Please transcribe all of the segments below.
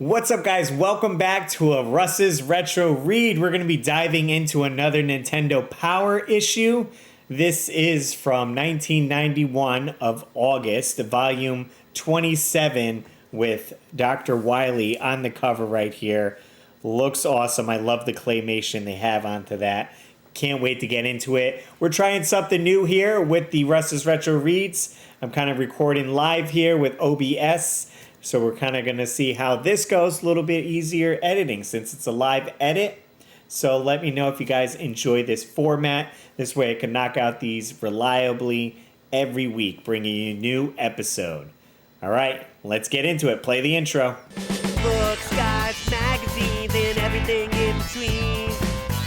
What's up, guys? Welcome back to a Russ's Retro Read. We're going to be diving into another Nintendo Power issue. This is from 1991 of August, volume 27 with Dr. Wily on the cover right here. Looks awesome. I love the claymation they have onto that. Can't wait to get into it. We're trying something new here with the Russ's Retro Reads. I'm kind of recording live here with OBS. So we're kind of going to see how this goes. A little bit easier editing since it's a live edit. So let me know if you guys enjoy this format. This way I can knock out these reliably every week, bringing you a new episode. All right, let's get into it. Play the intro. Books, guides, magazines, and everything in between.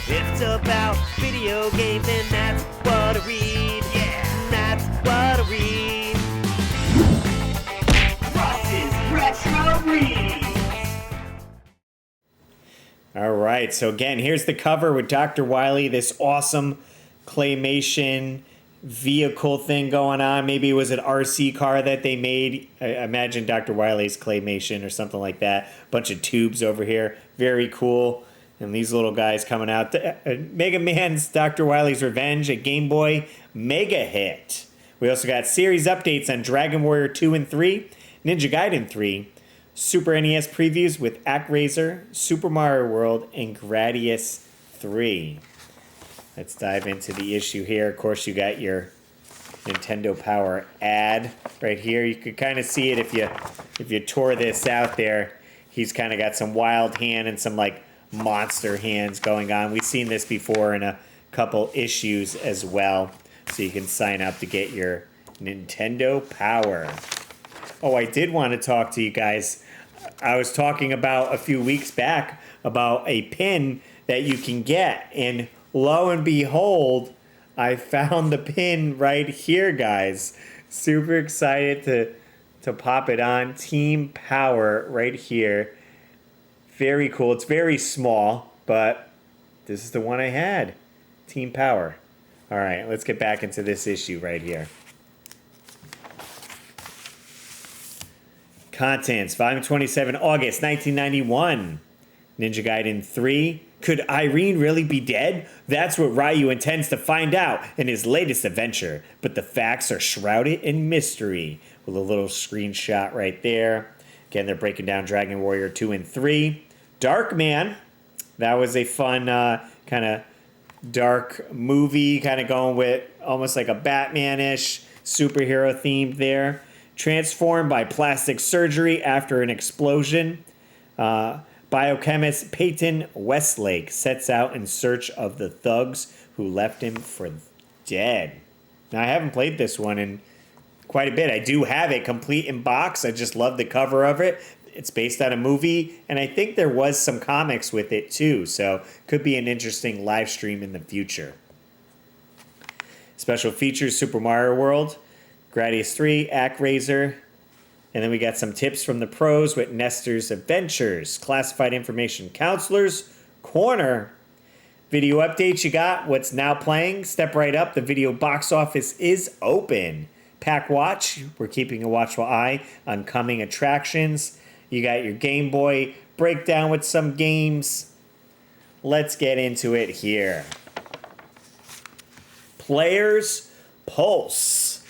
It's about video games, and that's what I read. Yeah, that's what I read. Retro Reads. All right, so again, here's the cover with Dr. Wily, this awesome claymation vehicle thing going on. Maybe it was an RC car that they made. I imagine Dr. Wily's claymation or something like that. Bunch of tubes over here. Very cool. And these little guys coming out. Mega Man's Dr. Wily's Revenge, a Game Boy mega hit. We also got series updates on Dragon Warrior 2 and 3, Ninja Gaiden 3, Super NES previews with ActRaiser, Super Mario World, and Gradius 3. Let's dive into the issue here. Of course, you got your Nintendo Power ad right here. You could kind of see it if you tore this out there. He's kind of got some wild hand and some like monster hands going on. We've seen this before in a couple issues as well. So you can sign up to get your Nintendo Power. Oh, I did want to talk to you guys. I was talking about a few weeks back about a pin that you can get. And lo and behold, I found the pin right here, guys. Super excited to pop it on. Team Power right here. Very cool. It's very small, but this is the one I had. Team Power. All right, let's get back into this issue right here. Contents, Volume 27, August 1991. Ninja Gaiden 3. Could Irene really be dead? That's what Ryu intends to find out in his latest adventure. But the facts are shrouded in mystery. With a little screenshot right there. Again, they're breaking down Dragon Warrior 2 and 3. Dark Man. That was a fun kind of dark movie. Kind of going with almost like a Batman-ish superhero themed there. Transformed by plastic surgery after an explosion. Biochemist Peyton Westlake sets out in search of the thugs who left him for dead. Now, I haven't played this one in quite a bit. I do have it complete in box. I just love the cover of it. It's based on a movie, and I think there was some comics with it too, so could be an interesting live stream in the future. Special features, Super Mario World, Gradius 3, ActRaiser, and then we got some tips from the pros with Nestor's Adventures, Classified Information Counselors, Corner, video updates you got, what's now playing, step right up, the video box office is open. Pack Watch, we're keeping a watchful eye on coming attractions. You got your Game Boy breakdown with some games. Let's get into it here. Players Pulse.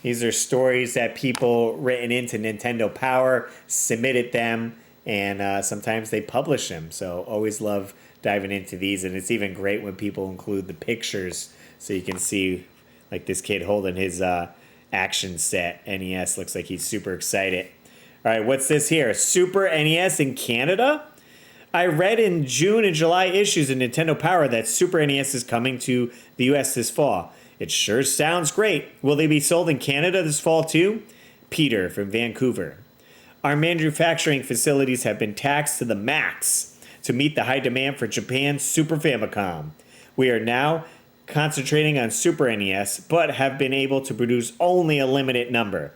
These are stories that people written into Nintendo Power submitted them, and sometimes they publish them. So always love diving into these, and it's even great when people include the pictures so you can see like this kid holding his action set NES. Looks like he's super excited. All right, what's this here? Super NES in Canada? I read in June and July issues of Nintendo Power that Super NES is coming to the US this fall. It sure sounds great. Will they be sold in Canada this fall too? Peter from Vancouver. Our manufacturing facilities have been taxed to the max to meet the high demand for Japan's Super Famicom. We are now concentrating on Super NES, but have been able to produce only a limited number.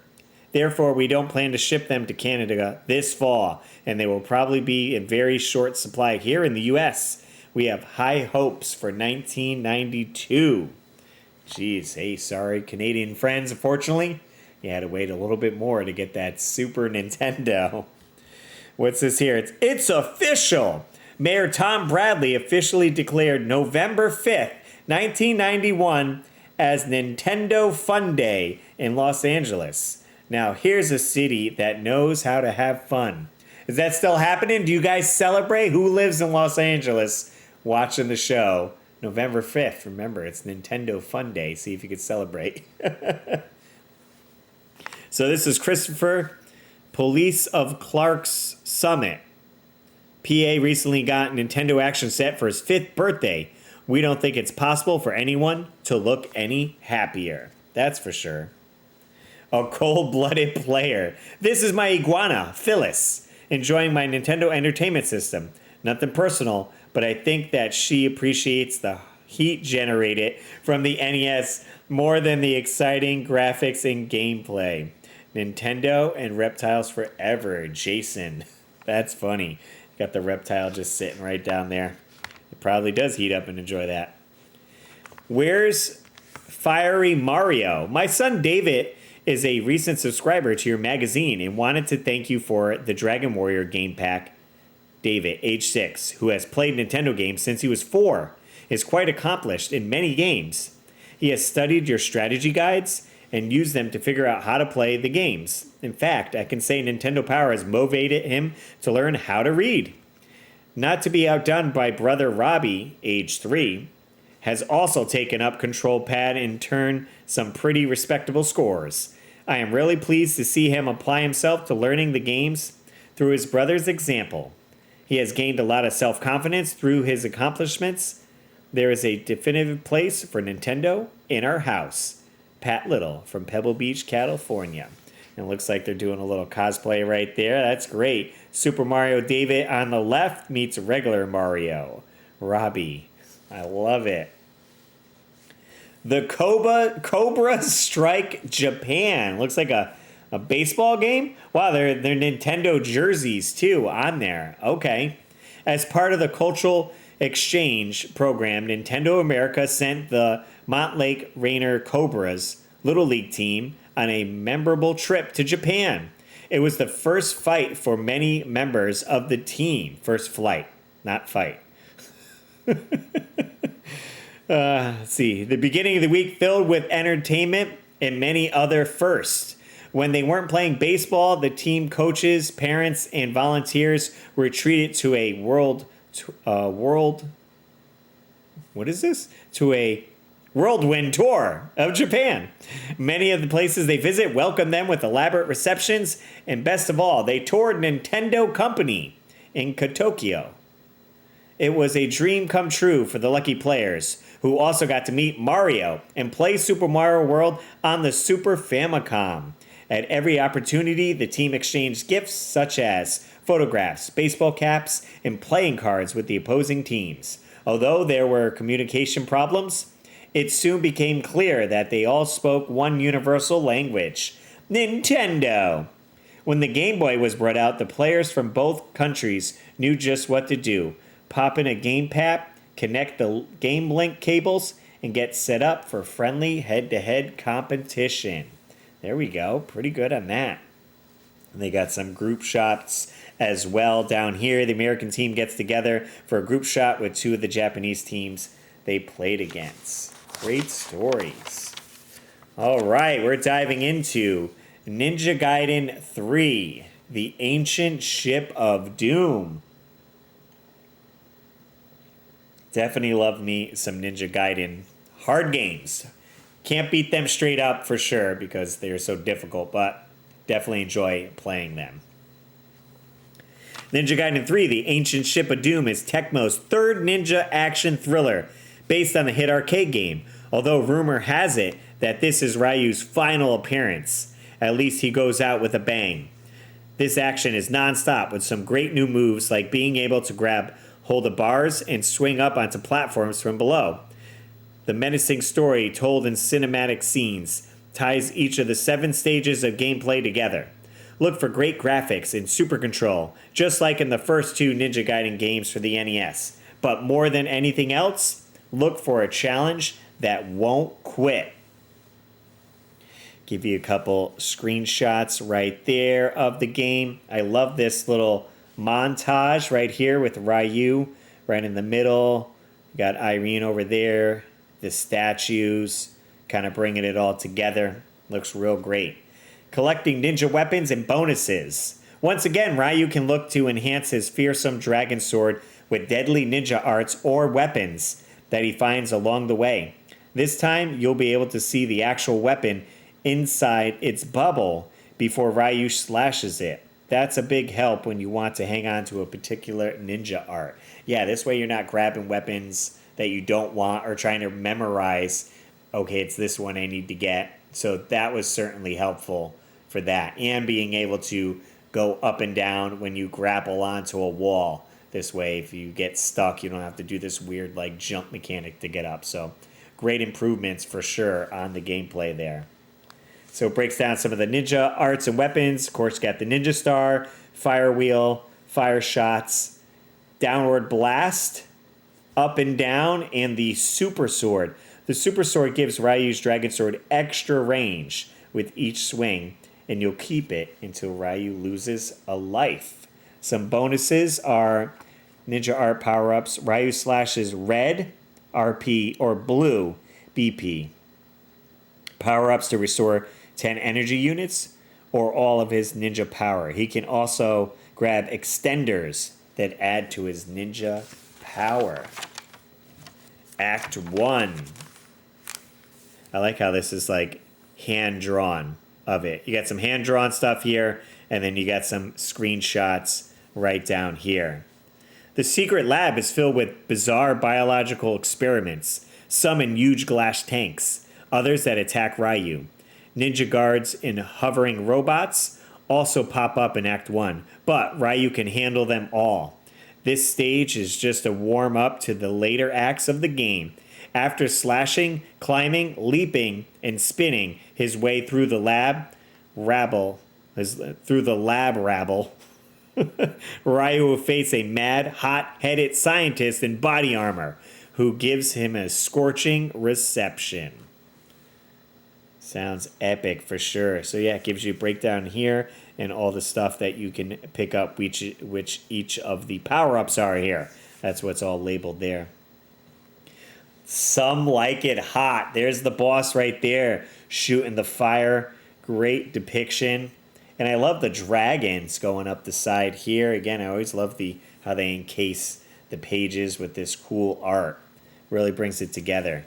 Therefore, we don't plan to ship them to Canada this fall, and they will probably be in very short supply here in the US. We have high hopes for 1992. Jeez, hey, sorry, Canadian friends, unfortunately. You had to wait a little bit more to get that Super Nintendo. What's this here? It's official. Mayor Tom Bradley officially declared November 5th, 1991 as Nintendo Fun Day in Los Angeles. Now, here's a city that knows how to have fun. Is that still happening? Do you guys celebrate? Who lives in Los Angeles watching the show? November 5th. Remember, it's Nintendo Fun Day. See if you could celebrate. So this is Christopher, Police of Clark's Summit. PA recently got Nintendo Action Set for his 5th birthday. We don't think it's possible for anyone to look any happier. That's for sure. A cold-blooded player. This is my iguana, Phyllis, enjoying my Nintendo Entertainment System. Nothing personal, but I think that she appreciates the heat generated from the NES more than the exciting graphics and gameplay. Nintendo and reptiles forever, Jason. That's funny. Got the reptile just sitting right down there. It probably does heat up and enjoy that. Where's Fiery Mario? My son David is a recent subscriber to your magazine and wanted to thank you for the Dragon Warrior game pack. David, age 6, who has played Nintendo games since he was 4, is quite accomplished in many games. He has studied your strategy guides and used them to figure out how to play the games. In fact, I can say Nintendo Power has motivated him to learn how to read. Not to be outdone by brother Robbie, age 3, has also taken up Control Pad and turned some pretty respectable scores. I am really pleased to see him apply himself to learning the games through his brother's example. He has gained a lot of self-confidence through his accomplishments. There is a definitive place for Nintendo in our house. Pat Little from Pebble Beach, California. And it looks like they're doing a little cosplay right there. That's great. Super Mario David on the left meets regular Mario. Robbie. I love it. The Cobra Strike Japan. Looks like a baseball game? Wow, they're Nintendo jerseys too on there. Okay. As part of the cultural exchange program, Nintendo America sent the Montlake Rainer Cobras Little League team on a memorable trip to Japan. It was the first fight for many members of the team. First flight, not fight. Let's see. The beginning of the week filled with entertainment and many other firsts. When they weren't playing baseball, the team coaches, parents, and volunteers were treated to a whirlwind tour of Japan. Many of the places they visit welcome them with elaborate receptions, and best of all, they toured Nintendo Company in Tokyo. It was a dream come true for the lucky players, who also got to meet Mario and play Super Mario World on the Super Famicom. At every opportunity, the team exchanged gifts such as photographs, baseball caps, and playing cards with the opposing teams. Although there were communication problems, it soon became clear that they all spoke one universal language: Nintendo. When the Game Boy was brought out, the players from both countries knew just what to do. Pop in a gamepad, connect the Game Link cables, and get set up for friendly head-to-head competition. There we go. Pretty good on that. And they got some group shots as well down here. The American team gets together for a group shot with two of the Japanese teams they played against. Great stories. All right, we're diving into Ninja Gaiden 3, The Ancient Ship of Doom. Definitely love me some Ninja Gaiden. Hard games. Can't beat them straight up for sure because they're so difficult, but definitely enjoy playing them. Ninja Gaiden 3, The Ancient Ship of Doom is Tecmo's third ninja action thriller based on the hit arcade game, although rumor has it that this is Ryu's final appearance. At least he goes out with a bang. This action is non-stop with some great new moves like being able to hold the bars and swing up onto platforms from below. The menacing story told in cinematic scenes ties each of the 7 stages of gameplay together. Look for great graphics and super control, just like in the first 2 Ninja Gaiden games for the NES. But more than anything else, look for a challenge that won't quit. Give you a couple screenshots right there of the game. I love this little montage right here with Ryu right in the middle. You got Irene over there, the statues, kind of bringing it all together. Looks real great. Collecting ninja weapons and bonuses. Once again, Ryu can look to enhance his fearsome dragon sword with deadly ninja arts or weapons that he finds along the way. This time, you'll be able to see the actual weapon inside its bubble before Ryu slashes it. That's a big help when you want to hang on to a particular ninja art. Yeah, this way you're not grabbing weapons that you don't want or trying to memorize, okay, it's this one I need to get. So that was certainly helpful for that. And being able to go up and down when you grapple onto a wall. This way, if you get stuck, you don't have to do this weird like jump mechanic to get up. So great improvements for sure on the gameplay there. So it breaks down some of the ninja arts and weapons. Of course, got the ninja star, fire wheel, fire shots, downward blast, up and down, and the super sword. The super sword gives Ryu's dragon sword extra range with each swing, and you'll keep it until Ryu loses a life. Some bonuses are ninja art power-ups. Ryu slashes red, RP, or blue, BP. Power-ups to restore 10 energy units or all of his ninja power. He can also grab extenders that add to his ninja power. Act 1. I like how this is like hand-drawn of it. You got some hand-drawn stuff here, and then you got some screenshots right down here. The secret lab is filled with bizarre biological experiments, some in huge glass tanks, others that attack Ryu. Ninja guards and hovering robots also pop up in Act 1, but Ryu can handle them all. This stage is just a warm-up to the later acts of the game. After slashing, climbing, leaping, and spinning his way through the lab rabble, Ryu will face a mad, hot-headed scientist in body armor who gives him a scorching reception. Sounds epic for sure. So yeah, it gives you a breakdown here and all the stuff that you can pick up, which each of the power-ups are here. That's what's all labeled there. Some like it hot. There's the boss right there, shooting the fire. Great depiction. And I love the dragons going up the side here. Again, I always love how they encase the pages with this cool art. Really brings it together.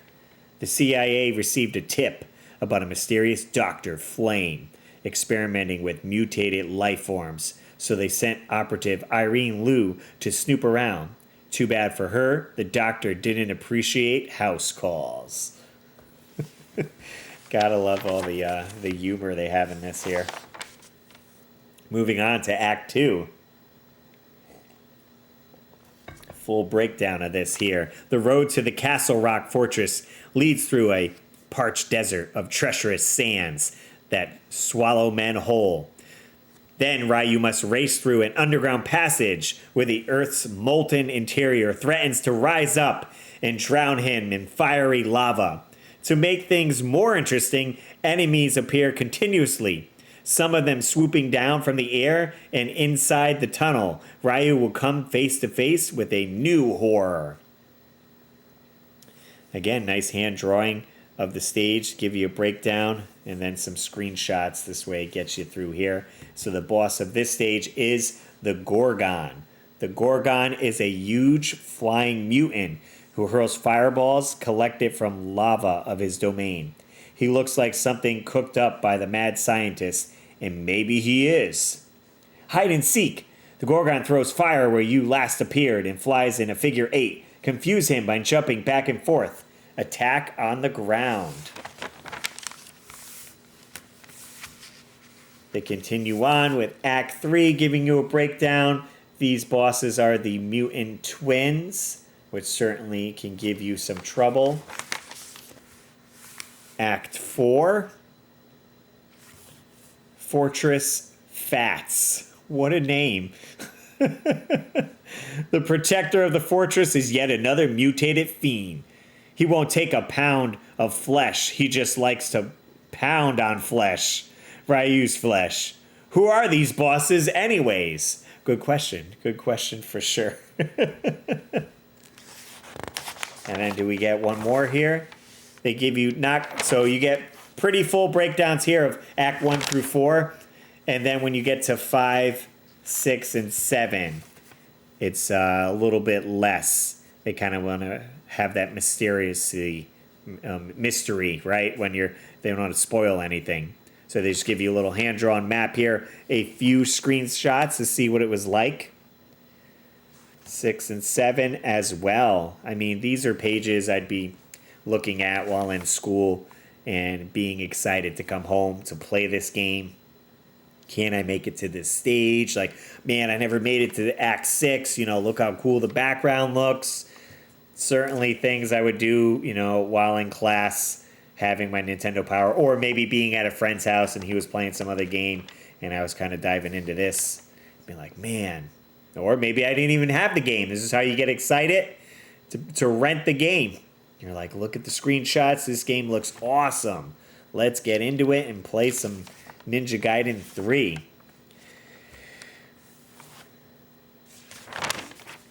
The CIA received a tip about a mysterious Dr. Flame experimenting with mutated life forms, so they sent operative Irene Liu to snoop around. Too bad for her, the doctor didn't appreciate house calls. Gotta love all the humor they have in this here. Moving on to Act 2. Full breakdown of this here. The road to the Castle Rock Fortress leads through a parched desert of treacherous sands that swallow men whole. Then Ryu must race through an underground passage where the Earth's molten interior threatens to rise up and drown him in fiery lava. To make things more interesting, enemies appear continuously, some of them swooping down from the air, and inside the tunnel, Ryu will come face to face with a new horror. Again, nice hand drawing of the stage, give you a breakdown, and then some screenshots. This way it gets you through here. So the boss of this stage is the Gorgon. The Gorgon is a huge flying mutant who hurls fireballs collected from lava of his domain. He looks like something cooked up by the mad scientist, and maybe he is. Hide and seek. The Gorgon throws fire where you last appeared and flies in a figure 8. Confuse him by jumping back and forth. Attack on the ground. They continue on with Act 3, giving you a breakdown. These bosses are the mutant twins, which certainly can give you some trouble. Act 4, Fortress Fats. What a name. The protector of the fortress is yet another mutated fiend. He won't take a pound of flesh. He just likes to pound on flesh. Ryu's flesh. Who are these bosses anyways? Good question. Good question for sure. And then do we get one more here? They give you so you get pretty full breakdowns here of Act 1 through 4. And then when you get to 5, 6, and 7, it's a little bit less. They kind of want to have that mystery, right? When they don't want to spoil anything. So they just give you a little hand-drawn map here, a few screenshots to see what it was like. 6 and 7 as well. I mean, these are pages I'd be looking at while in school and being excited to come home to play this game. Can I make it to this stage? Like, man, I never made it to Act 6. Look how cool the background looks. Certainly things I would do, while in class, having my Nintendo Power, or maybe being at a friend's house and he was playing some other game and I was kind of diving into this. Be like, man. Or maybe I didn't even have the game. This is how you get excited to rent the game. You're like, look at the screenshots. This game looks awesome. Let's get into it and play some Ninja Gaiden 3.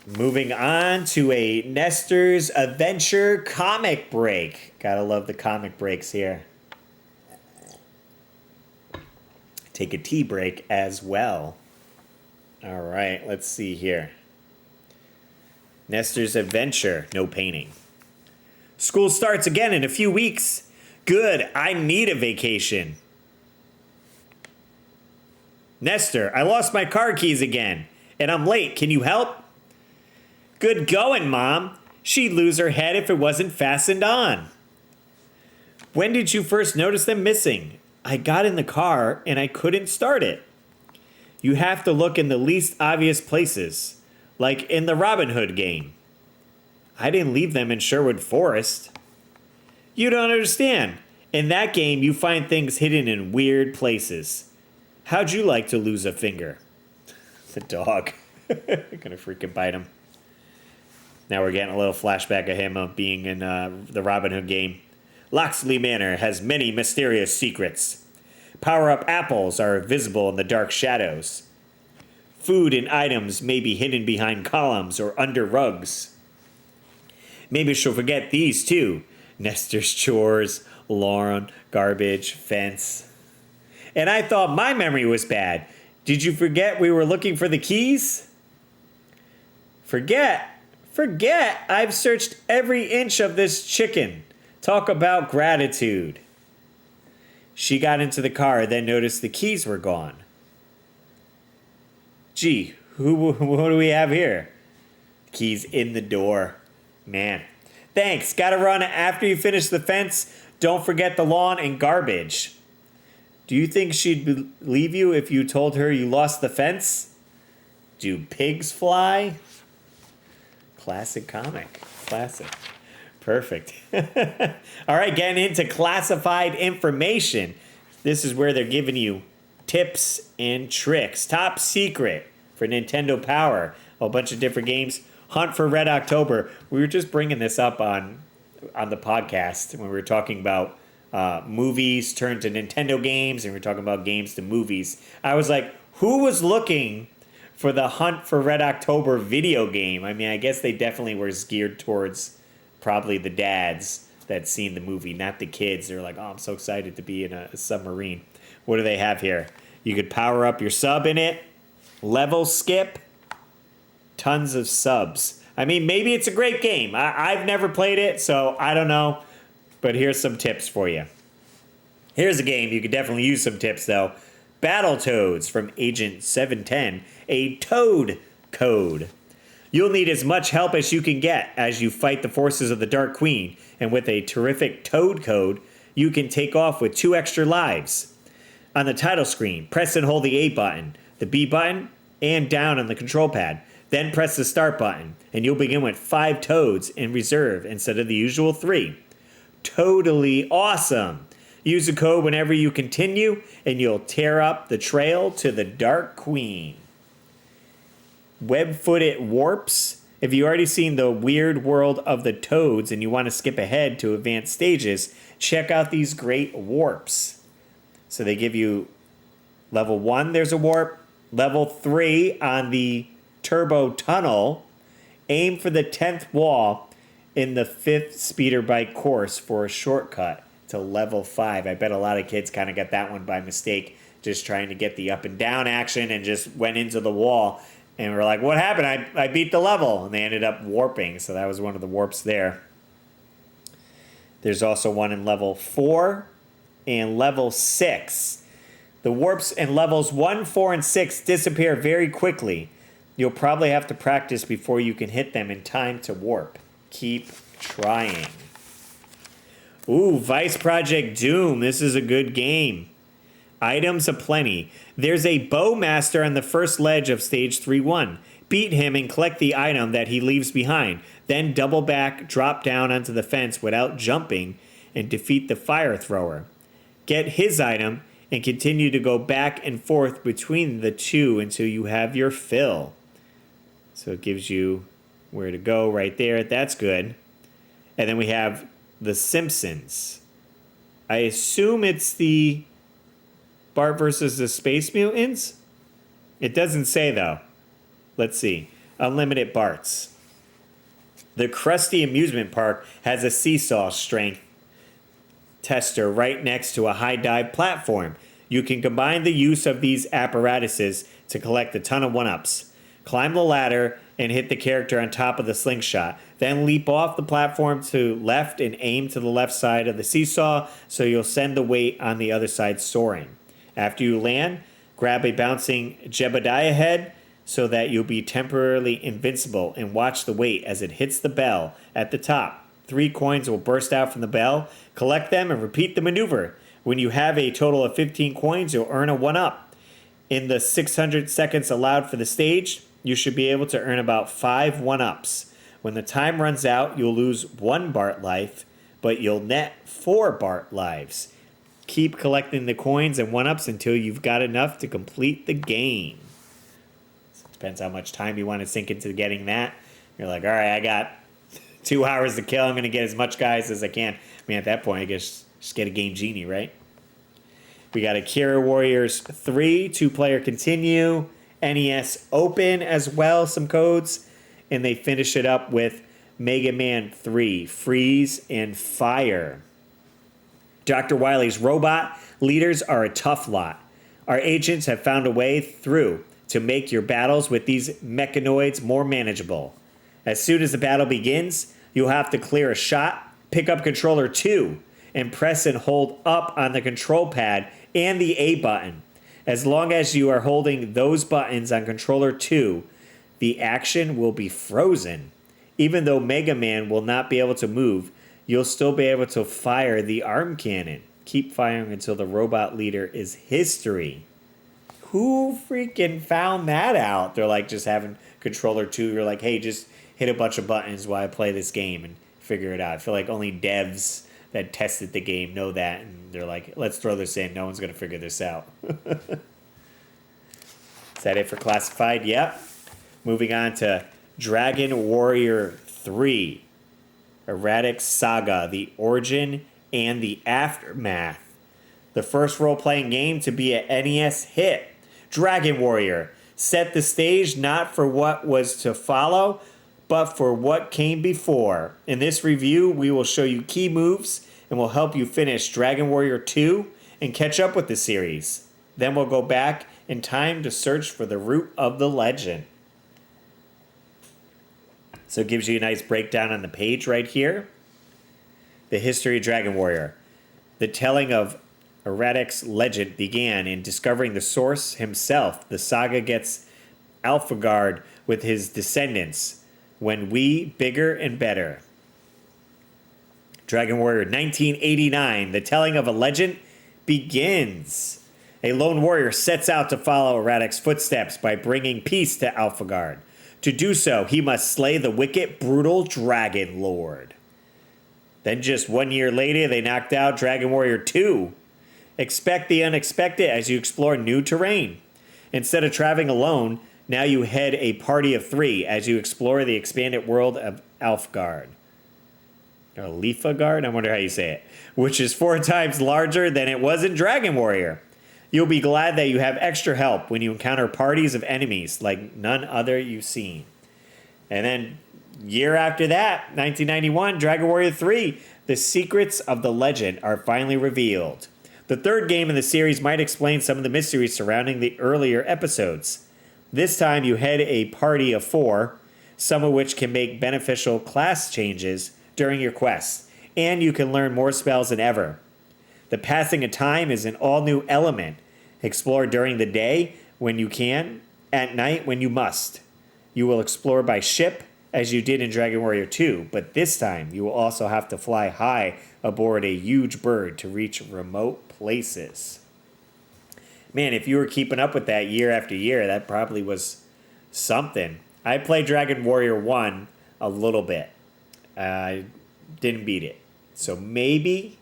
Moving on to a Nestor's Adventure comic break. Gotta love the comic breaks here. Take a tea break as well. All right, let's see here. Nestor's Adventure, no painting. School starts again in a few weeks. Good, I need a vacation. Nestor, I lost my car keys again, and I'm late. Can you help? Good going, Mom. She'd lose her head if it wasn't fastened on. When did you first notice them missing? I got in the car and I couldn't start it. You have to look in the least obvious places, like in the Robin Hood game. I didn't leave them in Sherwood Forest. You don't understand. In that game, you find things hidden in weird places. How'd you like to lose a finger? The dog. Gonna freaking bite him. Now we're getting a little flashback of him being in the Robin Hood game. Loxley Manor has many mysterious secrets. Power-up apples are visible in the dark shadows. Food and items may be hidden behind columns or under rugs. Maybe she'll forget these too. Nestor's chores, lawn, garbage, fence. And I thought my memory was bad. Did you forget we were looking for the keys? Forget? I've searched every inch of this chicken. Talk about gratitude. She got into the car, then noticed the keys were gone. Gee, what do we have here? Keys in the door. Man. Thanks. Gotta run after you finish the fence. Don't forget the lawn and garbage. Do you think she'd believe you if you told her you lost the fence? Do pigs fly? Classic comic. Classic. Perfect. All right, getting into classified information. This is where they're giving you tips and tricks. Top secret for Nintendo Power. A bunch of different games. Hunt for Red October. We were just bringing this up on the podcast when we were talking about movies turned to Nintendo games, and we were talking about games to movies. I was like, who was looking for the Hunt for Red October video game? I mean, I guess they definitely were geared towards probably the dads that seen the movie, not the kids. They're like, oh, I'm so excited to be in a submarine. What do they have here? You could power up your sub in it, level skip, tons of subs. I mean, maybe it's a great game. I've never played it, so I don't know. But here's some tips for you. Here's a game you could definitely use some tips, though. Battletoads from Agent 710, a Toad code. You'll need as much help as you can get as you fight the forces of the Dark Queen, and with a terrific Toad code, you can take off with 2 extra lives. On the title screen, press and hold the A button, the B button, and down on the control pad. Then press the start button, and you'll begin with 5 Toads in reserve instead of the usual 3. Totally awesome! Use the code whenever you continue, and you'll tear up the trail to the Dark Queen. Web-footed warps. If you've already seen the weird world of the Toads and you want to skip ahead to advanced stages, check out these great warps. So they give you level 1, there's a warp. Level 3 on the turbo tunnel. Aim for the 10th wall in the 5th speeder bike course for a shortcut to level 5. I bet a lot of kids kind of got that one by mistake, just trying to get the up and down action and just went into the wall. And we're like, what happened? I beat the level. And they ended up warping. So that was one of the warps there. There's also one in level 4 and level 6. The warps in levels 1, 4, and 6 disappear very quickly. You'll probably have to practice before you can hit them in time to warp. Keep trying. Ooh, Vice Project Doom. This is a good game. Items aplenty. There's a bowmaster on the first ledge of stage 3-1. Beat him and collect the item that he leaves behind. Then double back, drop down onto the fence without jumping, and defeat the fire thrower. Get his item and continue to go back and forth between the two until you have your fill. So it gives you where to go right there. That's good. And then we have The Simpsons. I assume it's the Bart versus the Space Mutants? It doesn't say, though. Let's see. Unlimited Barts. The Krusty Amusement Park has a seesaw strength tester right next to a high dive platform. You can combine the use of these apparatuses to collect a ton of 1-ups. Climb the ladder and hit the character on top of the slingshot. Then leap off the platform to left and aim to the left side of the seesaw so you'll send the weight on the other side soaring. After you land, grab a bouncing Jebediah head so that you'll be temporarily invincible and watch the weight as it hits the bell at the top. 3 coins will burst out from the bell. Collect them and repeat the maneuver. When you have a total of 15 coins, you'll earn a 1-up. In the 600 seconds allowed for the stage, you should be able to earn about 5 1-ups. When the time runs out, you'll lose 1 Bart life, but you'll net 4 Bart lives. Keep collecting the coins and 1-ups until you've got enough to complete the game. So it depends how much time you want to sink into getting that. You're like, all right, I got 2 hours to kill. I'm going to get as much guys as I can. I mean, at that point, I guess just get a Game Genie, right? We got Akira Warriors 3, 2-player continue, NES Open as well, some codes. And they finish it up with Mega Man 3, Freeze and Fire. Dr. Wily's robot leaders are a tough lot. Our agents have found a way through to make your battles with these mechanoids more manageable. As soon as the battle begins, you'll have to clear a shot, pick up controller 2, and press and hold up on the control pad and the A button. As long as you are holding those buttons on controller 2, the action will be frozen. Even though Mega Man will not be able to move, you'll still be able to fire the arm cannon. Keep firing until the robot leader is history. Who freaking found that out? They're like just having controller 2. You're like, hey, just hit a bunch of buttons while I play this game and figure it out. I feel like only devs that tested the game know that, and they're like, let's throw this in. No one's going to figure this out. Is that it for Classified? Yep. Moving on to Dragon Warrior 3. Erratic Saga, the origin and the aftermath. The first role-playing game to be an NES hit. Dragon Warrior set the stage not for what was to follow, but for what came before. In this review, we will show you key moves and will help you finish Dragon Warrior 2 and catch up with the series. Then we'll go back in time to search for the root of the legend. So it gives you a nice breakdown on the page right here. The history of Dragon Warrior. The telling of Erratic's legend began in discovering the source himself. The saga gets Alphagard with his descendants. When we, bigger and better. Dragon Warrior 1989. The telling of a legend begins. A lone warrior sets out to follow Erratic's footsteps by bringing peace to Alphagard. To do so, he must slay the wicked, brutal Dragon Lord. Then just 1 year later, they knocked out Dragon Warrior 2. Expect the unexpected as you explore new terrain. Instead of traveling alone, now you head a party of 3 as you explore the expanded world of Alphgard. Or Leafagard? I wonder how you say it. Which is 4 times larger than it was in Dragon Warrior. You'll be glad that you have extra help when you encounter parties of enemies like none other you've seen. And then year after that, 1991, Dragon Warrior 3, The Secrets of the Legend are finally revealed. The third game in the series might explain some of the mysteries surrounding the earlier episodes. This time you head a party of 4, some of which can make beneficial class changes during your quests, and you can learn more spells than ever. The passing of time is an all-new element. Explore during the day when you can, at night when you must. You will explore by ship, as you did in Dragon Warrior 2, but this time you will also have to fly high aboard a huge bird to reach remote places. Man, if you were keeping up with that year after year, that probably was something. I played Dragon Warrior 1 a little bit. I didn't beat it. So maybe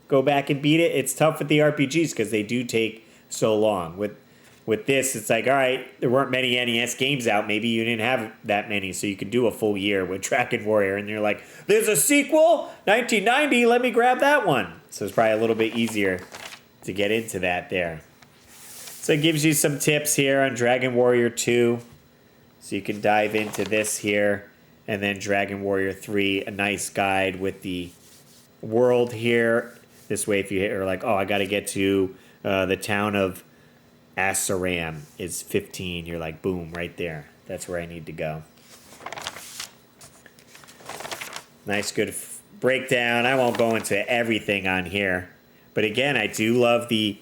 go back and beat it. It's tough with the RPGs because they do take so long. With this, it's like, all right, there weren't many NES games out. Maybe you didn't have that many, so you could do a full year with Dragon Warrior. And you're like, there's a sequel? 1990, let me grab that one. So it's probably a little bit easier to get into that there. So it gives you some tips here on Dragon Warrior 2. So you can dive into this here. And then Dragon Warrior 3, a nice guide with the world here. This way, if you are like, oh, I got to get to the town of Asaram is 15. You're like, boom, right there. That's where I need to go. Nice, good breakdown. I won't go into everything on here. But again, I do love the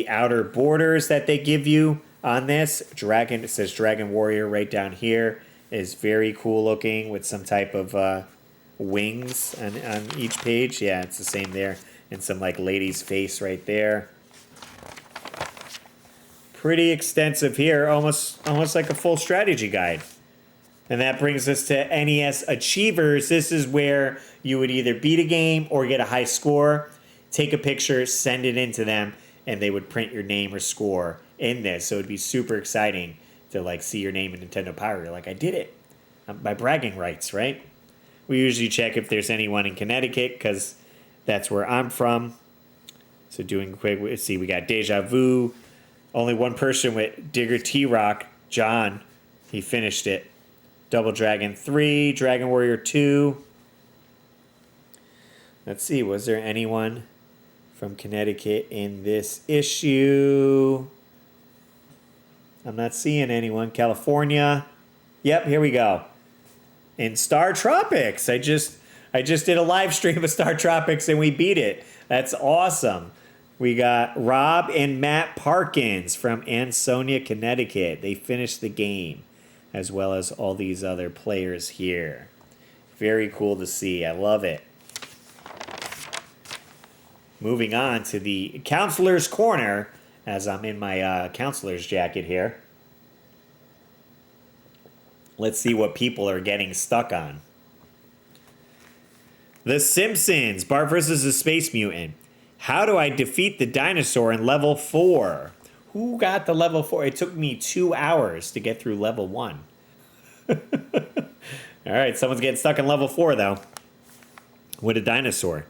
outer borders that they give you on this. It says Dragon Warrior right down here. Is very cool looking with some type of wings on each page. Yeah, it's the same there. And some like lady's face right there. Pretty extensive here, almost like a full strategy guide. And that brings us to NES Achievers. This is where you would either beat a game or get a high score, take a picture, send it in to them, and they would print your name or score in this. So it'd be super exciting to like see your name in Nintendo Power. You're like, I did it. By bragging rights, right? We usually check if there's anyone in Connecticut because that's where I'm from. So doing quick, let's see, we got Deja Vu. Only one person with Digger T-Rock, John. He finished it. Double Dragon 3, Dragon Warrior 2. Let's see, was there anyone from Connecticut in this issue? I'm not seeing anyone. California. Yep, here we go. In Star Tropics. I just did a live stream of Star Tropics and we beat it. That's awesome. We got Rob and Matt Parkins from Ansonia, Connecticut. They finished the game, as well as all these other players here. Very cool to see. I love it. Moving on to the Counselor's Corner, as I'm in my counselor's jacket here. Let's see what people are getting stuck on. The Simpsons, Bart versus the Space Mutant. How do I defeat the dinosaur in level 4? Who got the level 4? It took me 2 hours to get through level 1. All right, someone's getting stuck in level 4, though, with a dinosaur.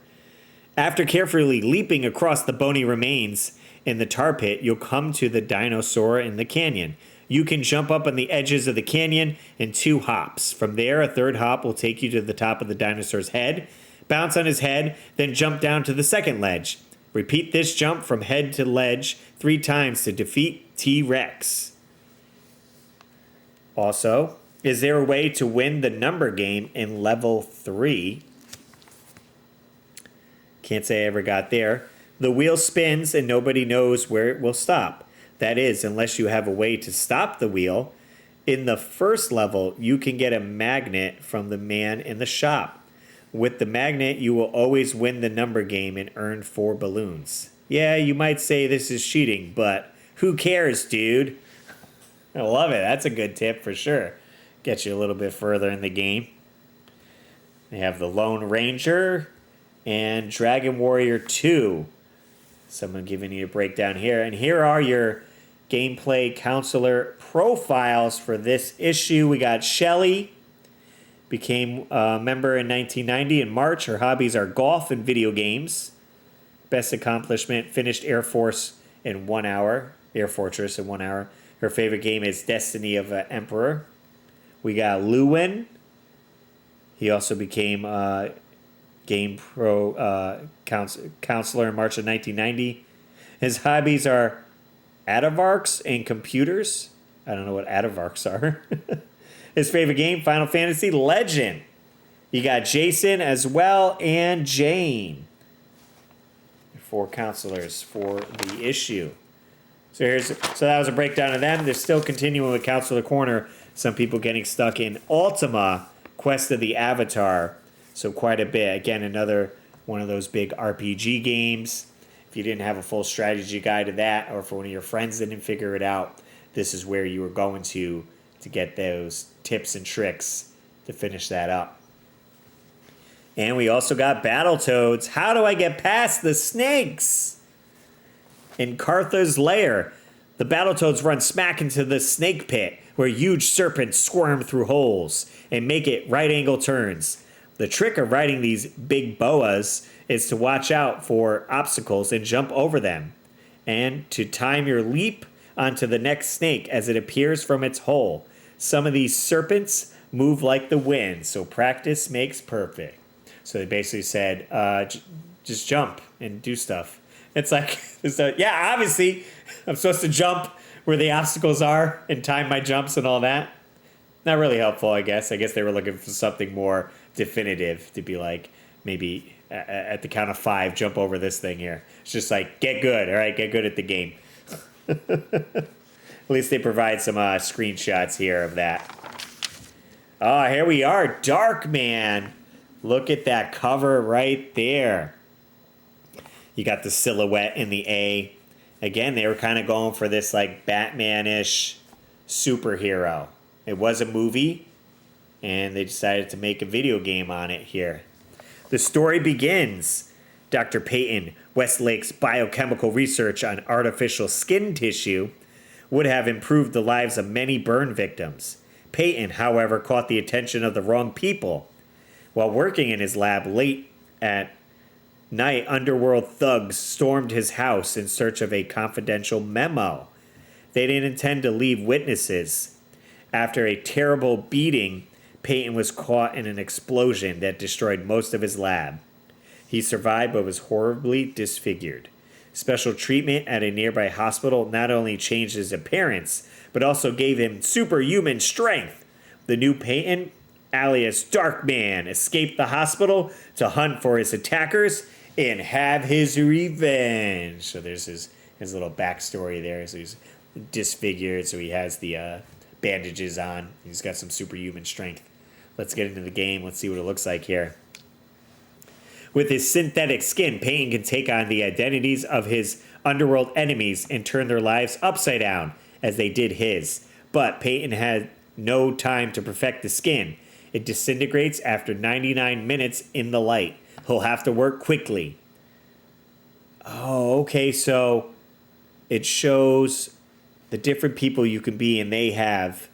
After carefully leaping across the bony remains in the tar pit, you'll come to the dinosaur in the canyon. You can jump up on the edges of the canyon in 2 hops. From there, a third hop will take you to the top of the dinosaur's head. Bounce on his head, then jump down to the second ledge. Repeat this jump from head to ledge 3 times to defeat T-Rex. Also, is there a way to win the number game in level 3? Can't say I ever got there. The wheel spins and nobody knows where it will stop. That is, unless you have a way to stop the wheel. In the first level, you can get a magnet from the man in the shop. With the magnet, you will always win the number game and earn 4 balloons. Yeah, you might say this is cheating, but who cares, dude? I love it. That's a good tip for sure. Gets you a little bit further in the game. They have the Lone Ranger and Dragon Warrior 2. Someone giving you a breakdown here. And here are your gameplay counselor profiles for this issue. We got Shelly. Became a member in 1990 in March. Her hobbies are golf and video games. Best accomplishment, finished Air Force in 1 hour. Air Fortress in 1 hour. Her favorite game is Destiny of Emperor. We got Lewin. He also became Game Pro counselor in March of 1990. His hobbies are Atavarks and computers. I don't know what Atavarks are. His favorite game, Final Fantasy Legend. You got Jason as well and Jane. 4 counselors for the issue. So that was a breakdown of them. They're still continuing with Counselor Corner. Some people getting stuck in Ultima, Quest of the Avatar. So quite a bit. Again, another one of those big RPG games. If you didn't have a full strategy guide to that, or if one of your friends didn't figure it out, this is where you were going to get those tips and tricks to finish that up. And we also got Battletoads. How do I get past the snakes? In Cartha's lair, the Battletoads run smack into the snake pit, where huge serpents squirm through holes and make it right-angle turns. The trick of riding these big boas is to watch out for obstacles and jump over them, and to time your leap onto the next snake as it appears from its hole. Some of these serpents move like the wind, so practice makes perfect. So they basically said, just jump and do stuff. It's like, yeah, obviously, I'm supposed to jump where the obstacles are and time my jumps and all that. Not really helpful, I guess. I guess they were looking for something more definitive to be like, maybe at the count of 5, jump over this thing here. It's just like, get good, all right? Get good at the game. At least they provide some screenshots here of that. Oh, here we are, Darkman. Look at that cover right there. You got the silhouette in the A. Again, they were kind of going for this like Batman-ish superhero. It was a movie, and they decided to make a video game on it here. The story begins. Dr. Peyton Westlake's biochemical research on artificial skin tissue would have improved the lives of many burn victims. Peyton, however, caught the attention of the wrong people. While working in his lab late at night, underworld thugs stormed his house in search of a confidential memo. They didn't intend to leave witnesses. After a terrible beating, Peyton was caught in an explosion that destroyed most of his lab. He survived but was horribly disfigured. Special treatment at a nearby hospital not only changed his appearance, but also gave him superhuman strength. The new Peyton, alias Darkman, escaped the hospital to hunt for his attackers and have his revenge. So there's his little backstory there. So he's disfigured, so he has the bandages on. He's got some superhuman strength. Let's get into the game. Let's see what it looks like here. With his synthetic skin, Peyton can take on the identities of his underworld enemies and turn their lives upside down, as they did his. But Peyton had no time to perfect the skin. It disintegrates after 99 minutes in the light. He'll have to work quickly. Oh, okay, so it shows the different people you can be, and they have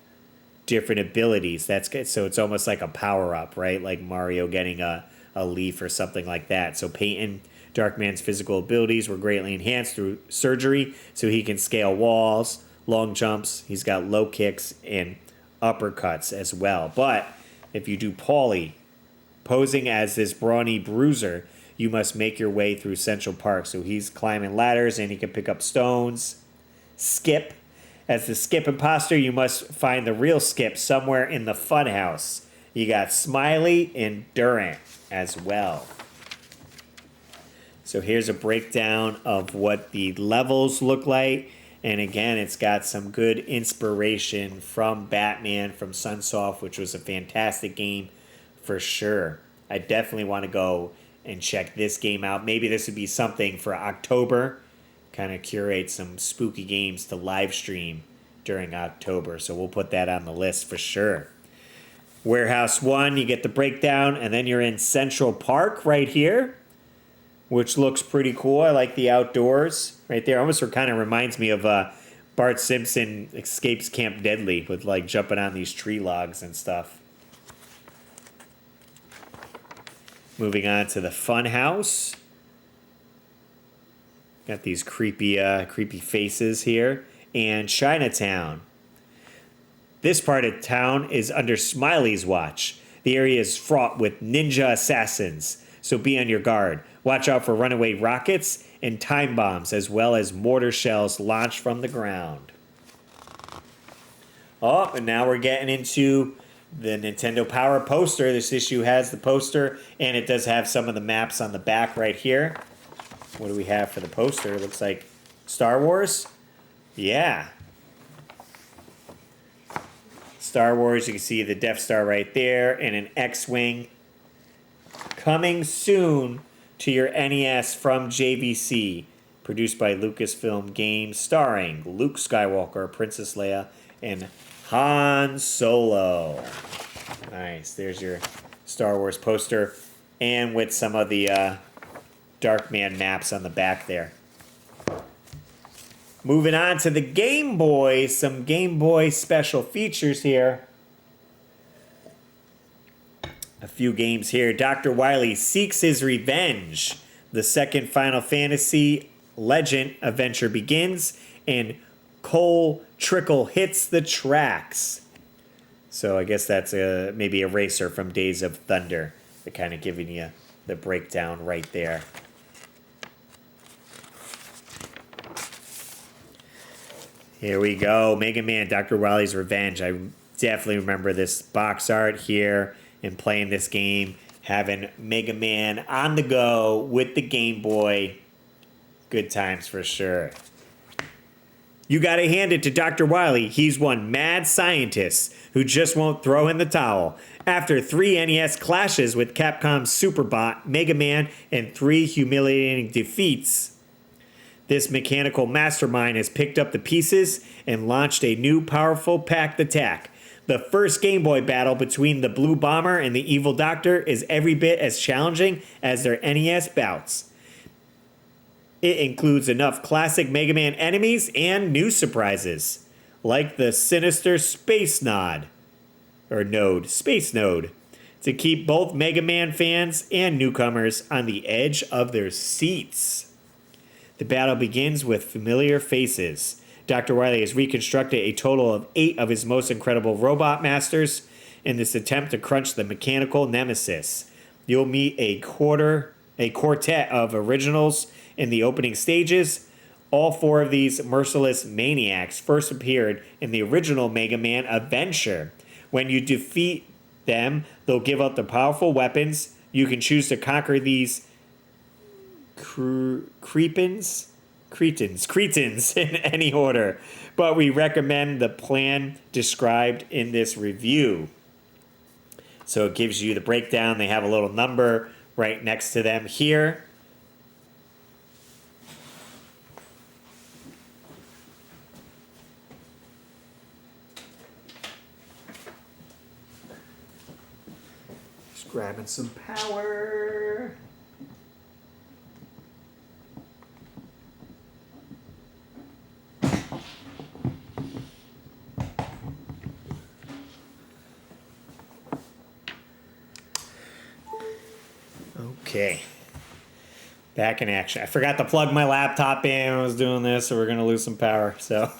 different abilities. That's good. So it's almost like a power-up, right? Like Mario getting a leaf or something like that. So Peyton, Darkman's physical abilities were greatly enhanced through surgery, so he can scale walls, long jumps. He's got low kicks and uppercuts as well. But if you do poorly, posing as this brawny bruiser, you must make your way through Central Park. So he's climbing ladders and he can pick up stones. Skip. As the Skip imposter, you must find the real Skip somewhere in the funhouse. You got Smiley and Durant as well. So here's a breakdown of what the levels look like. And again, it's got some good inspiration from Batman, from Sunsoft, which was a fantastic game for sure. I definitely want to go and check this game out. Maybe this would be something for October. Kind of curate some spooky games to live stream during October. So we'll put that on the list for sure. Warehouse 1, you get the breakdown, and then you're in Central Park right here, which looks pretty cool. I like the outdoors right there. Almost kind of reminds me of Bart Simpson Escapes Camp Deadly with like jumping on these tree logs and stuff. Moving on to the fun house. Got these creepy faces here. And Chinatown. This part of town is under Smiley's watch. The area is fraught with ninja assassins, so be on your guard. Watch out for runaway rockets and time bombs, as well as mortar shells launched from the ground. Oh, and now we're getting into the Nintendo Power poster. This issue has the poster, and it does have some of the maps on the back right here. What do we have for the poster? It looks like Star Wars. Yeah. Star Wars, you can see the Death Star right there, and an X-Wing. Coming soon to your NES from JVC. Produced by Lucasfilm Games, starring Luke Skywalker, Princess Leia, and Han Solo. Nice. There's your Star Wars poster, and with some of the Darkman maps on the back there. Moving on to the Game Boy, some Game Boy special features here. A few games here. Dr. Wily seeks his revenge. The second Final Fantasy Legend adventure begins, and Cole Trickle hits the tracks. So I guess that's maybe a racer from Days of Thunder. They're kind of giving you the breakdown right there. Here we go. Mega Man, Dr. Wily's Revenge. I definitely remember this box art here and playing this game. Having Mega Man on the go with the Game Boy. Good times for sure. You gotta hand it to Dr. Wily. He's one mad scientist who just won't throw in the towel. After 3 NES clashes with Capcom's Superbot, Mega Man, and 3 humiliating defeats, this mechanical mastermind has picked up the pieces and launched a new powerful packed attack. The first Game Boy battle between the Blue Bomber and the Evil Doctor is every bit as challenging as their NES bouts. It includes enough classic Mega Man enemies and new surprises, like the sinister Space Node, to keep both Mega Man fans and newcomers on the edge of their seats. The battle begins with familiar faces. Dr. Wily has reconstructed a total of 8 of his most incredible robot masters in this attempt to crunch the mechanical nemesis. You'll meet a quartet of originals in the opening stages. All 4 of these merciless maniacs first appeared in the original Mega Man adventure. When you defeat them, they'll give up the powerful weapons. You can choose to conquer these cretins in any order, but we recommend the plan described in this review. So it gives you the breakdown. They have a little number right next to them here. Just grabbing some power. Okay, back in action. I forgot to plug my laptop in when I was doing this, so we're going to lose some power. So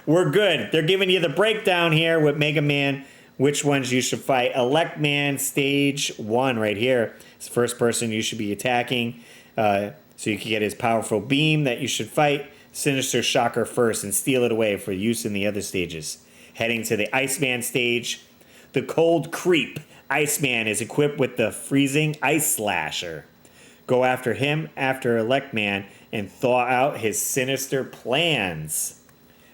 we're good. They're giving you the breakdown here with Mega Man, which ones you should fight. Elect Man Stage 1 right here. It's the first person you should be attacking, so you can get his powerful beam that you should fight. Sinister Shocker first and steal it away for use in the other stages. Heading to the Iceman stage, the Cold Creep. Iceman is equipped with the freezing Ice Slasher. Go after him after Elect Man and thaw out his sinister plans.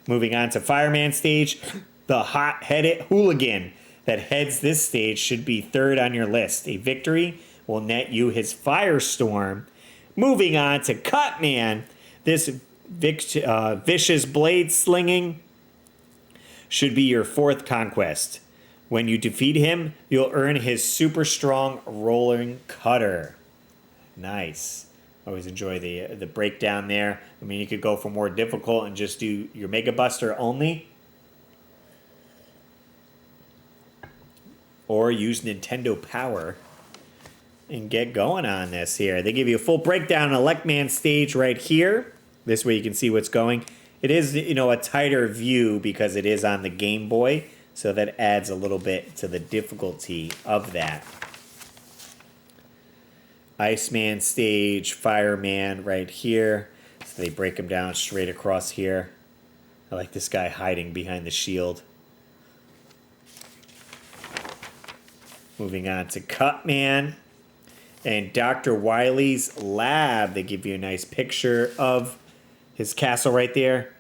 Moving on to Fireman stage, the hot-headed hooligan that heads this stage should be 3rd on your list. A victory will net you his Firestorm. Moving on to Cutman, this vicious blade slinging should be your 4th conquest. When you defeat him, you'll earn his super strong rolling cutter. Nice. Always enjoy the breakdown there. I mean, you could go for more difficult and just do your Mega Buster only. Or use Nintendo Power and get going on this here. They give you a full breakdown on Electman stage right here. This way you can see what's going. It is, you know, a tighter view because it is on the Game Boy, so that adds a little bit to the difficulty of that. Iceman stage, Fireman right here. So they break them down straight across here. I like this guy hiding behind the shield. Moving on to Cutman and Dr. Wily's lab. They give you a nice picture of his castle right there.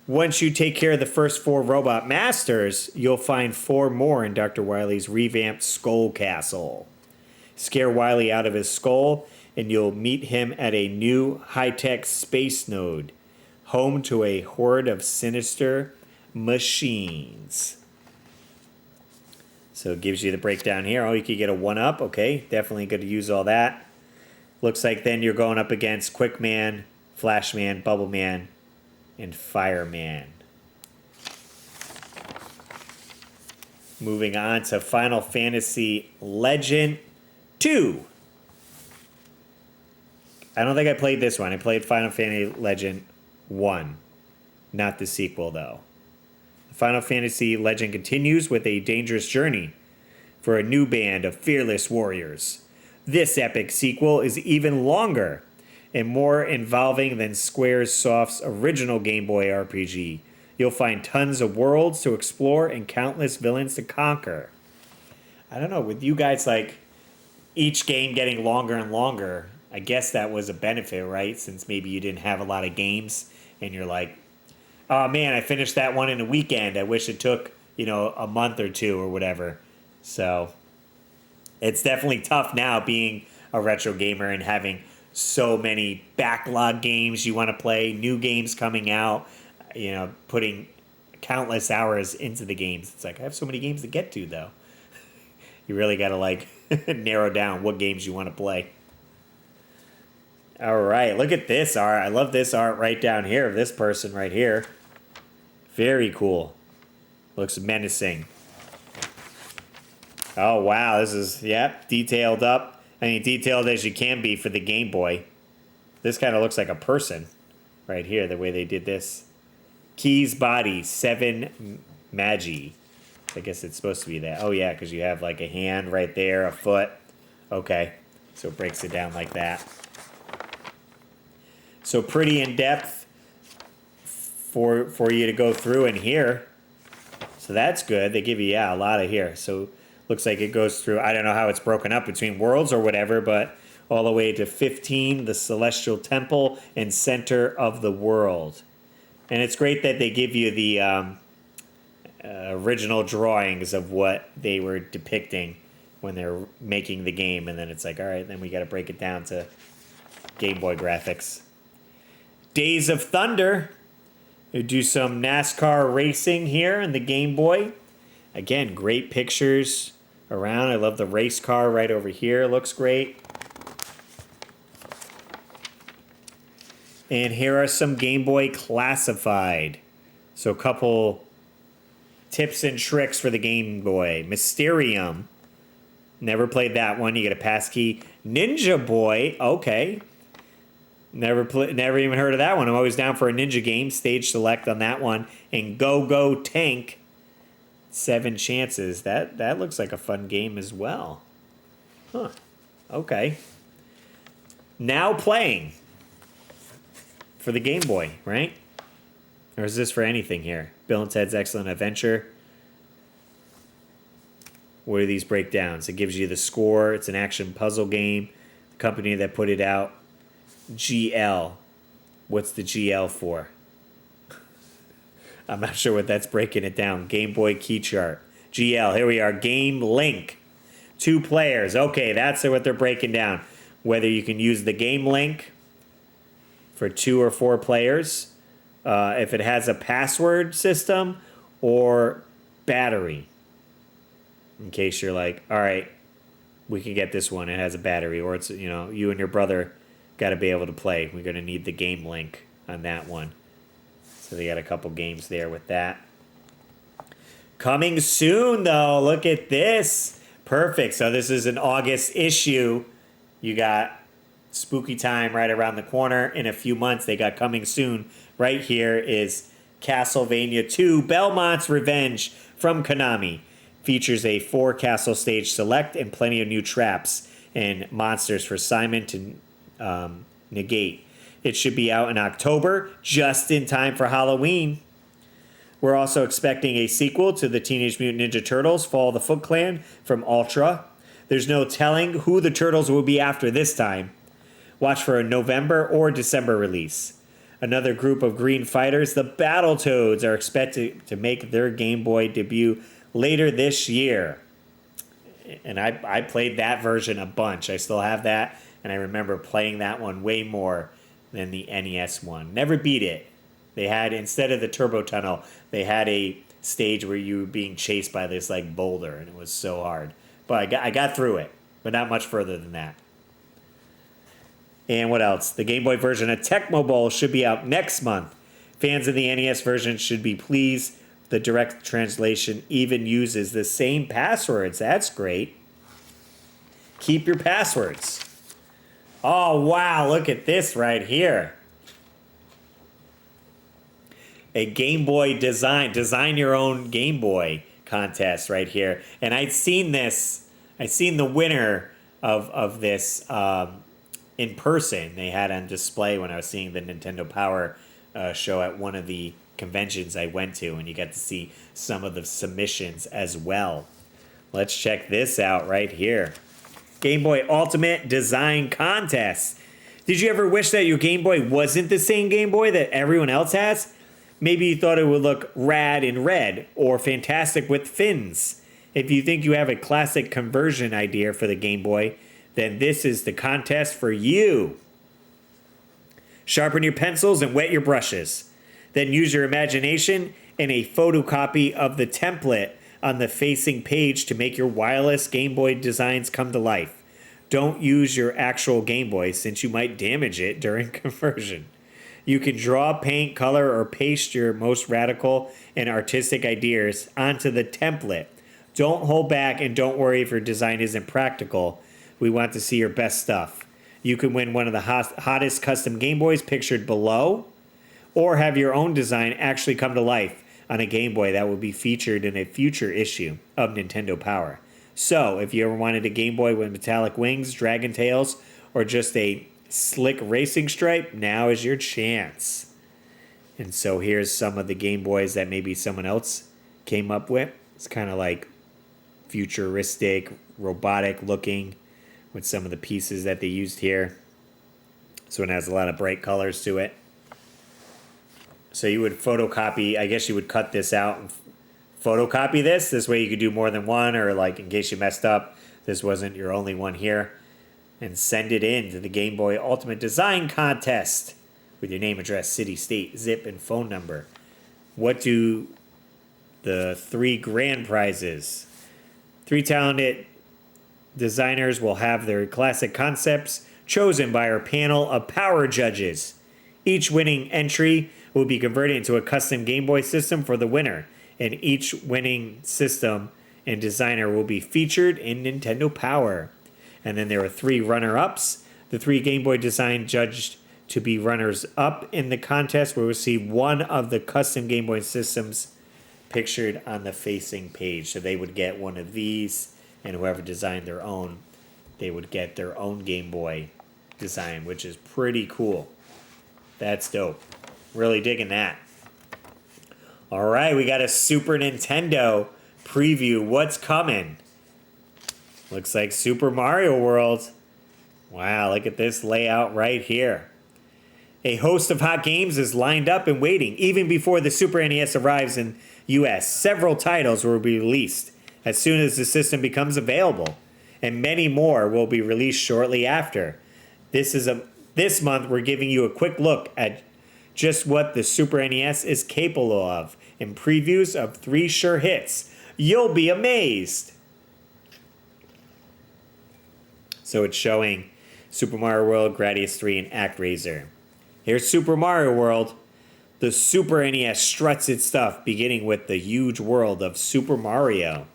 Once you take care of the first 4 robot masters, you'll find 4 more in Dr. Wily's revamped Skull Castle. Scare Wily out of his skull, and you'll meet him at a new high-tech space node, home to a horde of sinister machines. So it gives you the breakdown here. Oh, you could get a 1-up. Okay, definitely good to use all that. Looks like then you're going up against Quickman, Flashman, Bubbleman, and Fireman. Moving on to Final Fantasy Legend 2. I don't think I played this one. I played Final Fantasy Legend 1. Not the sequel, though. Final Fantasy Legend continues with a dangerous journey for a new band of fearless warriors. This epic sequel is even longer and more involving than Squaresoft's original Game Boy RPG. You'll find tons of worlds to explore and countless villains to conquer. I don't know, with you guys, like, each game getting longer and longer, I guess that was a benefit, right? Since maybe you didn't have a lot of games and you're like, oh man, I finished that one in a weekend. I wish it took, you know, a month or 2 or whatever. So it's definitely tough now being a retro gamer and having so many backlog games you want to play, new games coming out, you know, putting countless hours into the games. It's like, I have so many games to get to, though. You really got to, like, narrow down what games you want to play. All right, look at this art. I love this art right down here of this person right here. Very cool. Looks menacing. Oh, wow. This is, yep, detailed up. I mean, detailed as you can be for the Game Boy. This kind of looks like a person right here, the way they did this. Keys Body, 7 Magi. I guess it's supposed to be that. Oh, yeah, because you have like a hand right there, a foot. Okay, so it breaks it down like that. So pretty in-depth for you to go through in here. So that's good. They give you, yeah, a lot of here. So looks like it goes through, I don't know how it's broken up between worlds or whatever, but all the way to 15, the Celestial Temple and Center of the World. And it's great that they give you the original drawings of what they were depicting when they're making the game. And then it's like, all right, then we got to break it down to Game Boy graphics. Days of Thunder. We do some NASCAR racing here in the Game Boy. Again, great pictures around. I love the race car right over here. Looks great. And here are some Game Boy Classified. So a couple tips and tricks for the Game Boy. Mysterium. Never played that one. You get a passkey. Ninja Boy. Okay. Never even heard of that one. I'm always down for a ninja game. Stage select on that one. And Go Go Tank. 7 chances. That looks like a fun game as well. Huh. Okay. Now playing. For the Game Boy, right? Or is this for anything here? Bill and Ted's Excellent Adventure. What are these breakdowns? It gives you the score. It's an action puzzle game. The company that put it out, GL. What's the GL for? I'm not sure what that's breaking it down. Game Boy key chart. GL, here we are. Game Link. 2 players. Okay, that's what they're breaking down. Whether you can use the Game Link for 2 or 4 players. If it has a password system or battery. In case you're like, all right, we can get this one. It has a battery. Or it's, you know, you and your brother got to be able to play. We're going to need the Game Link on that one. So they got a couple games there with that. Coming soon, though. Look at this. Perfect. So this is an August issue. You got spooky time right around the corner. In a few months, they got coming soon. Right here is Castlevania 2 Belmont's Revenge from Konami. Features a 4-castle stage select and plenty of new traps and monsters for Simon to negate. It should be out in October, just in time for Halloween. We're also expecting a sequel to the Teenage Mutant Ninja Turtles Fall of the Foot Clan from Ultra. There's no telling who the Turtles will be after this time. Watch for a November or December release. Another group of green fighters, the Battletoads, are expected to make their Game Boy debut later this year. And I played that version a bunch. I still have that, and I remember playing that one way more than the NES one. Never beat it. They had, instead of the turbo tunnel, they had a stage where you were being chased by this like boulder, and it was so hard. But I got through it, but not much further than that. And what else? The Game Boy version of Tecmo Bowl should be out next month. Fans of the NES version should be pleased. The direct translation even uses the same passwords. That's great. Keep your passwords. Oh, wow, look at this right here. A Game Boy design your own Game Boy contest right here. And I'd seen this, I'd seen the winner of this in person. They had on display when I was seeing the Nintendo Power show at one of the conventions I went to, and you got to see some of the submissions as well. Let's check this out right here. Game Boy Ultimate Design Contest. Did you ever wish that your Game Boy wasn't the same Game Boy that everyone else has? Maybe you thought it would look rad in red or fantastic with fins. If you think you have a classic conversion idea for the Game Boy, then this is the contest for you. Sharpen your pencils and wet your brushes. Then use your imagination and a photocopy of the template on the facing page to make your wireless Game Boy designs come to life. Don't use your actual Game Boy since you might damage it during conversion. You can draw, paint, color, or paste your most radical and artistic ideas onto the template. Don't hold back and don't worry if your design isn't practical. We want to see your best stuff. You can win one of the hottest custom Game Boys pictured below, or have your own design actually come to life on a Game Boy that will be featured in a future issue of Nintendo Power. So, if you ever wanted a Game Boy with metallic wings, dragon tails, or just a slick racing stripe, now is your chance. And so here's some of the Game Boys that maybe someone else came up with. It's kind of like futuristic, robotic looking with some of the pieces that they used here. So it has a lot of bright colors to it. So you would photocopy, I guess you would cut this out and photocopy this. This way you could do more than one, or like in case you messed up, this wasn't your only one here. And send it in to the Game Boy Ultimate Design Contest with your name, address, city, state, zip, and phone number. What do the 3 grand prizes? 3 talented designers will have their classic concepts chosen by our panel of power judges. Each winning entry will be converted into a custom Game Boy system for the winner, and each winning system and designer will be featured in Nintendo Power. And then there are 3 runner-ups. The 3 Game Boy design judged to be runners-up in the contest will receive one of the custom Game Boy systems pictured on the facing page. So they would get one of these, and whoever designed their own, they would get their own Game Boy design, which is pretty cool. That's dope. Really digging that. All right, we got a Super Nintendo preview. What's coming? Looks like Super Mario World. Wow, look at this layout right here. A host of hot games is lined up and waiting. Even before the Super NES arrives in US, several titles will be released as soon as the system becomes available, and many more will be released shortly after. This month, we're giving you a quick look at just what the Super NES is capable of in previews of 3 sure hits. You'll be amazed. So it's showing Super Mario World, Gradius 3, and ActRaiser. Here's Super Mario World. The Super NES struts its stuff, beginning with the huge world of Super Mario.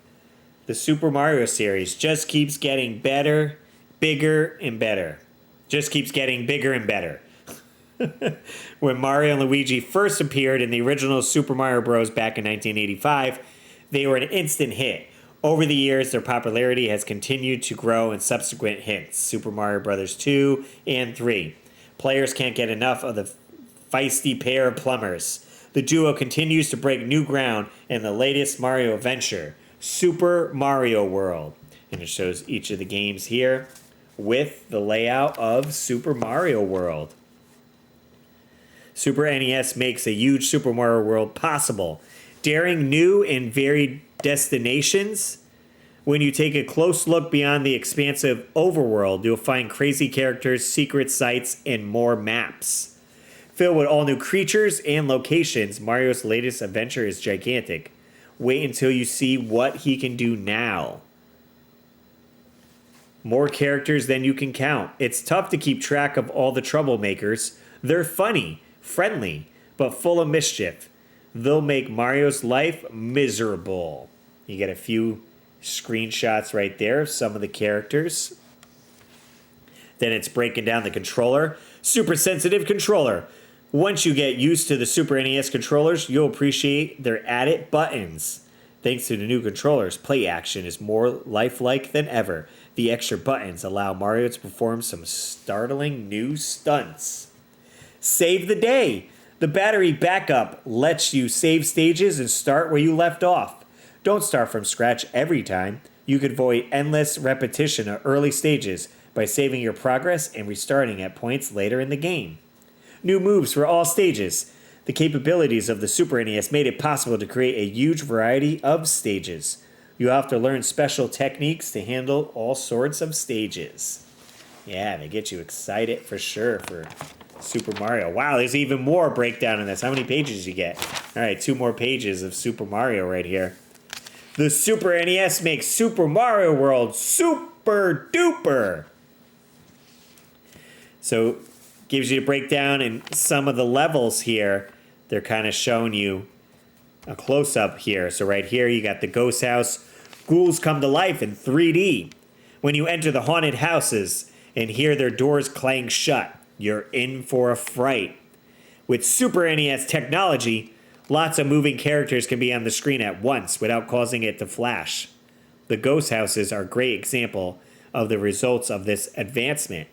The Super Mario series just keeps getting better, bigger, and better. Just keeps getting bigger and better. When Mario and Luigi first appeared in the original Super Mario Bros. Back in 1985, they were an instant hit. Over the years, their popularity has continued to grow in subsequent hits, Super Mario Bros. 2 and 3. Players can't get enough of the feisty pair of plumbers. The duo continues to break new ground in the latest Mario venture, Super Mario World. And it shows each of the games here with the layout of Super Mario World. Super NES makes a huge Super Mario World possible, daring new and varied destinations. When you take a close look beyond the expansive overworld, you'll find crazy characters, secret sites, and more maps. Filled with all new creatures and locations, Mario's latest adventure is gigantic. Wait until you see what he can do now. More characters than you can count. It's tough to keep track of all the troublemakers. They're funny, friendly, but full of mischief. They'll make Mario's life miserable. You get a few screenshots right there of some of the characters. Then it's breaking down the controller. Super sensitive controller. Once you get used to the Super NES controllers, you'll appreciate their added buttons. Thanks to the new controllers, play action is more lifelike than ever. The extra buttons allow Mario to perform some startling new stunts. Save the day. The battery backup lets you save stages and start where you left off. Don't start from scratch every time. You could avoid endless repetition of early stages by saving your progress and restarting at points later in the game. New moves for all stages. The capabilities of the Super NES made it possible to create a huge variety of stages. You have to learn special techniques to handle all sorts of stages. Yeah, they get you excited for sure for Super Mario. Wow, there's even more breakdown in this. How many pages you get? All right, 2 more pages of Super Mario right here. The Super NES makes Super Mario World super duper. So, gives you a breakdown in some of the levels here. They're kind of showing you a close-up here. So right here, you got the ghost house. Ghouls come to life in 3D. When you enter the haunted houses and hear their doors clang shut, you're in for a fright. With Super NES technology, lots of moving characters can be on the screen at once without causing it to flash. The ghost houses are a great example of the results of this advancement.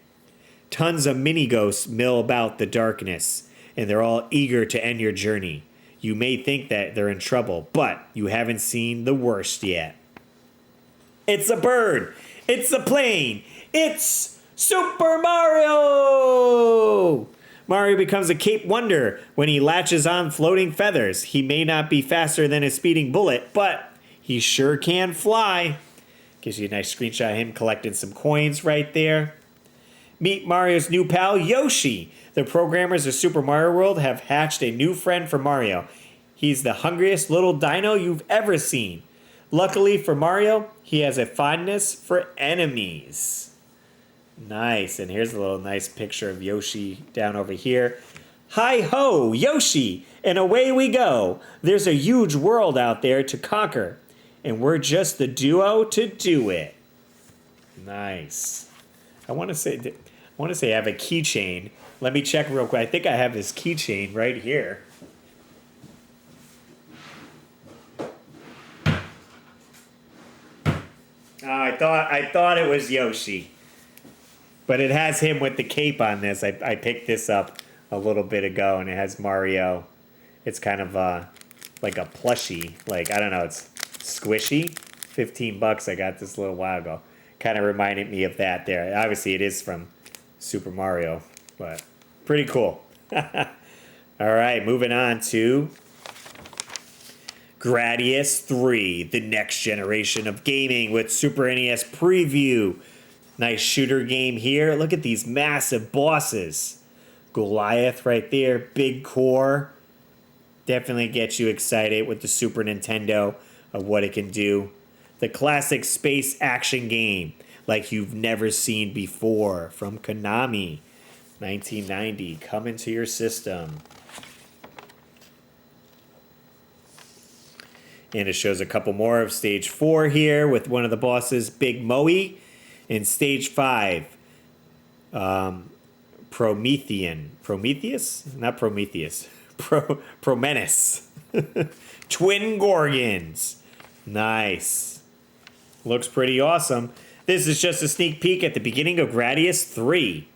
Tons of mini-ghosts mill about the darkness, and they're all eager to end your journey. You may think that they're in trouble, but you haven't seen the worst yet. It's a bird! It's a plane! It's Super Mario! Mario becomes a Cape Wonder when he latches on floating feathers. He may not be faster than a speeding bullet, but he sure can fly. Gives you a nice screenshot of him collecting some coins right there. Meet Mario's new pal, Yoshi. The programmers of Super Mario World have hatched a new friend for Mario. He's the hungriest little dino you've ever seen. Luckily for Mario, he has a fondness for enemies. Nice, and here's a little nice picture of Yoshi down over here. Hi-ho, Yoshi, and away we go. There's a huge world out there to conquer, and we're just the duo to do it. Nice. I want to say I have a keychain. Let me check real quick. I think I have this keychain right here. I thought it was Yoshi. But it has him with the cape on this. I picked this up a little bit ago, and it has Mario. It's kind of like a plushie. Like, I don't know, it's squishy. $15 I got this a little while ago. Kind of reminded me of that there. Obviously, it is from Super Mario, but pretty cool. All right, moving on to Gradius 3, the next generation of gaming with Super NES preview. Nice shooter game here. Look at these massive bosses. Goliath right there, big core. Definitely gets you excited with the Super Nintendo of what it can do. The classic space action game like you've never seen before from Konami. 1990, coming to your system. And it shows a couple more of stage 4 here with one of the bosses, Big Moe. In stage 5, Prometheus? Not Prometheus. Prometheus. Twin Gorgons. Nice. Looks pretty awesome. This is just a sneak peek at the beginning of Gradius 3.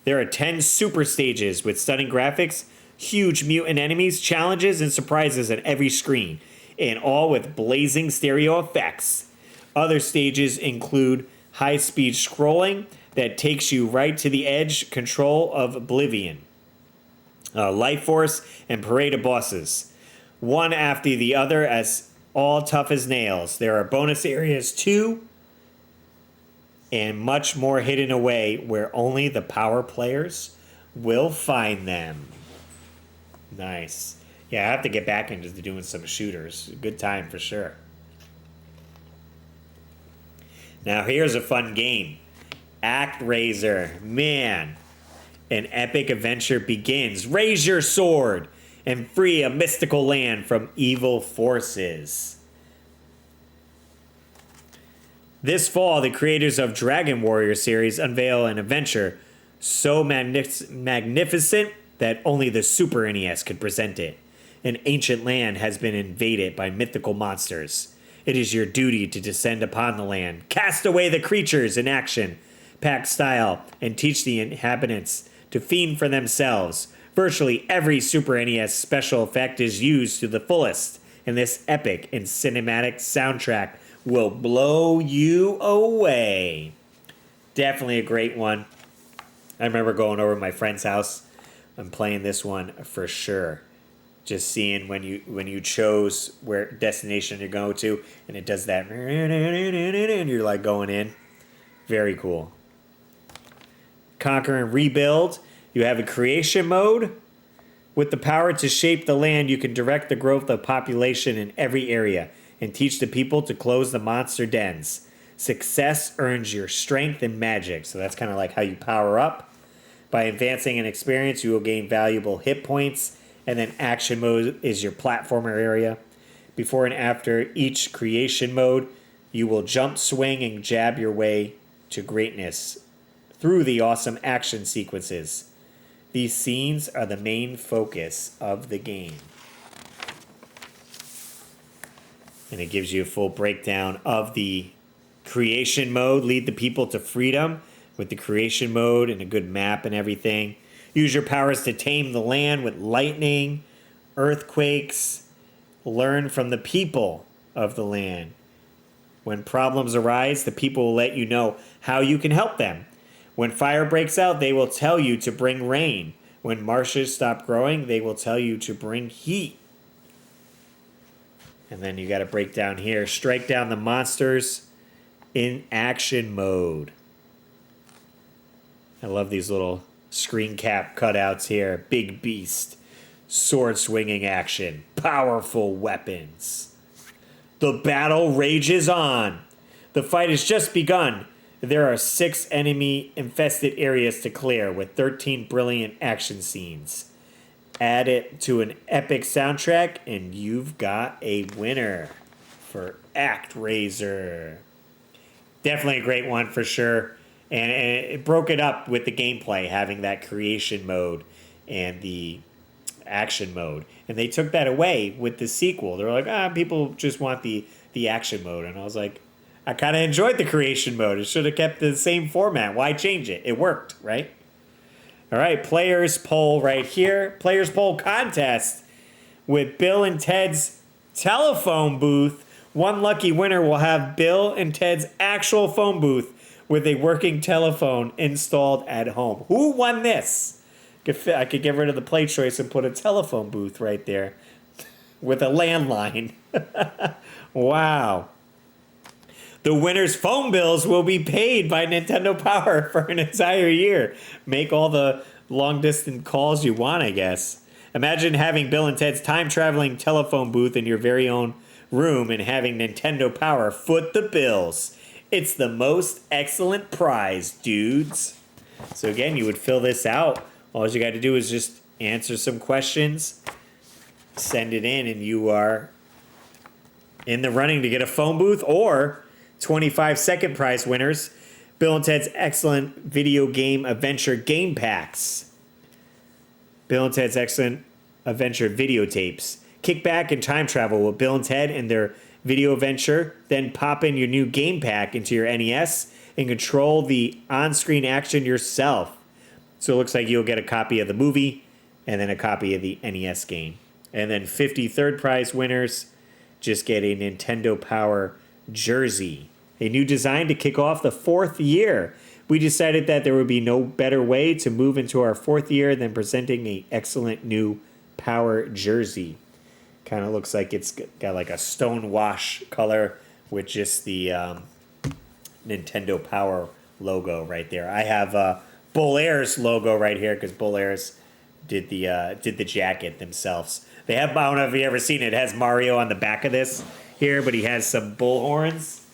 There are 10 super stages with stunning graphics, huge mutant enemies, challenges, and surprises on every screen, and all with blazing stereo effects. Other stages include high-speed scrolling that takes you right to the edge control of Oblivion, Life Force, and Parade of Bosses, one after the other as all tough as nails. There are bonus areas too, and much more hidden away where only the power players will find them. Nice. Yeah, I have to get back into doing some shooters. Good time for sure. Now here's a fun game. ActRaiser. Man, an epic adventure begins. Raise your sword and free a mystical land from evil forces. This fall, the creators of Dragon Warrior series unveil an adventure so magnificent that only the Super NES could present it. An ancient land has been invaded by mythical monsters. It is your duty to descend upon the land, cast away the creatures in action-packed style, and teach the inhabitants to fiend for themselves. Virtually every Super NES special effect is used to the fullest, and this epic and cinematic soundtrack will blow you away. Definitely a great one. I remember going over to my friend's house and playing this one for sure. Just seeing when you chose where destination you're going to, and it does that, and you're like going in. Very cool. Conquer and Rebuild. You have a creation mode. With the power to shape the land, you can direct the growth of population in every area and teach the people to close the monster dens. Success earns your strength and magic. So that's kind of like how you power up. By advancing in experience, you will gain valuable hit points. And then action mode is your platformer area. Before and after each creation mode, you will jump, swing, and jab your way to greatness through the awesome action sequences. These scenes are the main focus of the game. And it gives you a full breakdown of the creation mode. Lead the people to freedom with the creation mode and a good map and everything. Use your powers to tame the land with lightning, earthquakes. Learn from the people of the land. When problems arise, the people will let you know how you can help them. When fire breaks out, they will tell you to bring rain. When marshes stop growing, they will tell you to bring heat. And then you got to break down here. Strike down the monsters in action mode. I love these little screen cap cutouts here. Big beast. Sword swinging action. Powerful weapons. The battle rages on. The fight has just begun. There are 6 enemy infested areas to clear with 13 brilliant action scenes. Add it to an epic soundtrack and you've got a winner for ActRaiser. Definitely a great one for sure. And it broke it up with the gameplay, having that creation mode and the action mode. And they took that away with the sequel. They were like, people just want the action mode. And I was like, I kind of enjoyed the creation mode. It should have kept the same format. Why change it? It worked, right? All right, players poll right here. Players poll contest with Bill and Ted's telephone booth. One lucky winner will have Bill and Ted's actual phone booth with a working telephone installed at home. Who won this? I could get rid of the play choice and put a telephone booth right there with a landline. Wow. The winner's phone bills will be paid by Nintendo Power for an entire year. Make all the long-distance calls you want, I guess. Imagine having Bill and Ted's time-traveling telephone booth in your very own room and having Nintendo Power foot the bills. It's the most excellent prize, dudes. So again, you would fill this out. All you got to do is just answer some questions, send it in, and you are in the running to get a phone booth, or 25 second prize winners, Bill and Ted's Excellent Video Game Adventure Game Packs. Bill and Ted's Excellent Adventure Videotapes. Kick back and time travel with Bill and Ted and their video adventure, then pop in your new game pack into your NES and control the on-screen action yourself. So it looks like you'll get a copy of the movie and then a copy of the NES game. And then 50 third prize winners just get a Nintendo Power jersey. A new design to kick off the 4th year. We decided that there would be no better way to move into our 4th year than presenting an excellent new Power jersey. Kind of looks like it's got like a stone wash color with just the Nintendo Power logo right there. I have Bull Air's logo right here because Bull Air's did the jacket themselves. They have, I don't know if you ever seen it. It has Mario on the back of this here, but he has some bull horns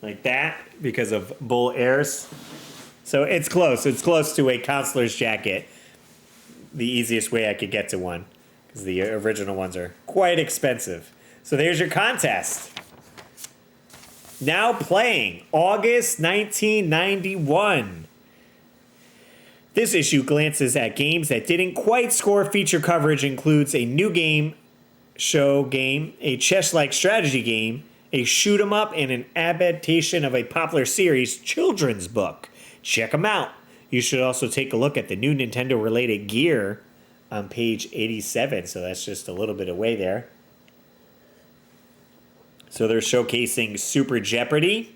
like that because of Bull Air's. So it's close. It's close to a counselor's jacket. The easiest way I could get to one because the original ones are quite expensive. So there's your contest. Now playing August 1991. This issue glances at games that didn't quite score feature coverage, includes a new game, show game, a chess-like strategy game, a shoot 'em up, and an adaptation of a popular series children's book. Check them out. You should also take a look at the new Nintendo-related gear on page 87, so that's just a little bit away there. So they're showcasing Super Jeopardy.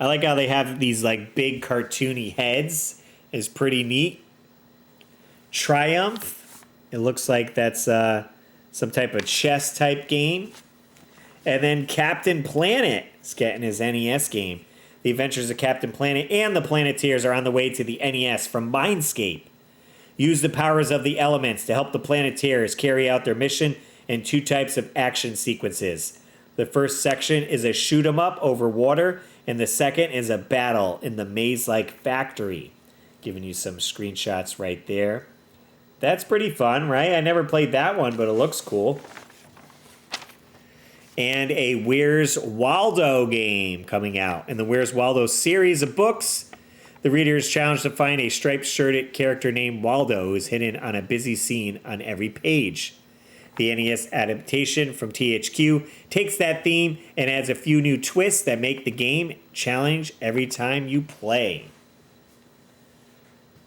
I like how they have these like big cartoony heads. Is pretty neat. Triumph. It looks like that's some type of chess type game. And then Captain Planet is getting his NES game. The Adventures of Captain Planet and the Planeteers are on the way to the NES from Mindscape. Use the powers of the elements to help the Planeteers carry out their mission in 2 types of action sequences. The first section is a shoot 'em up over water, and the second is a battle in the maze-like factory. Giving you some screenshots right there. That's pretty fun, right? I never played that one, but it looks cool. And a Where's Waldo game coming out. In the Where's Waldo series of books, the reader is challenged to find a striped-shirted character named Waldo who is hidden on a busy scene on every page. The NES adaptation from THQ takes that theme and adds a few new twists that make the game challenge every time you play.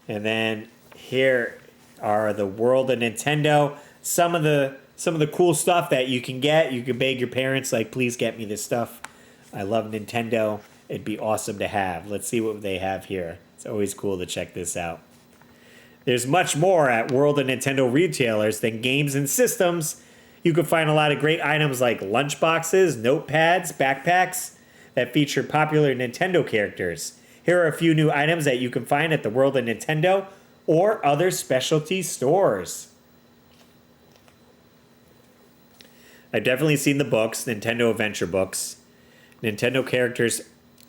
And then here are the World of Nintendo. Some of the cool stuff that you can get. You can beg your parents, like, please get me this stuff. I love Nintendo. It'd be awesome to have. Let's see what they have here. It's always cool to check this out. There's much more at World of Nintendo retailers than games and systems. You can find a lot of great items like lunchboxes, notepads, backpacks that feature popular Nintendo characters. Here are a few new items that you can find at the World of Nintendo or other specialty stores. I've definitely seen the books, Nintendo Adventure books. Nintendo characters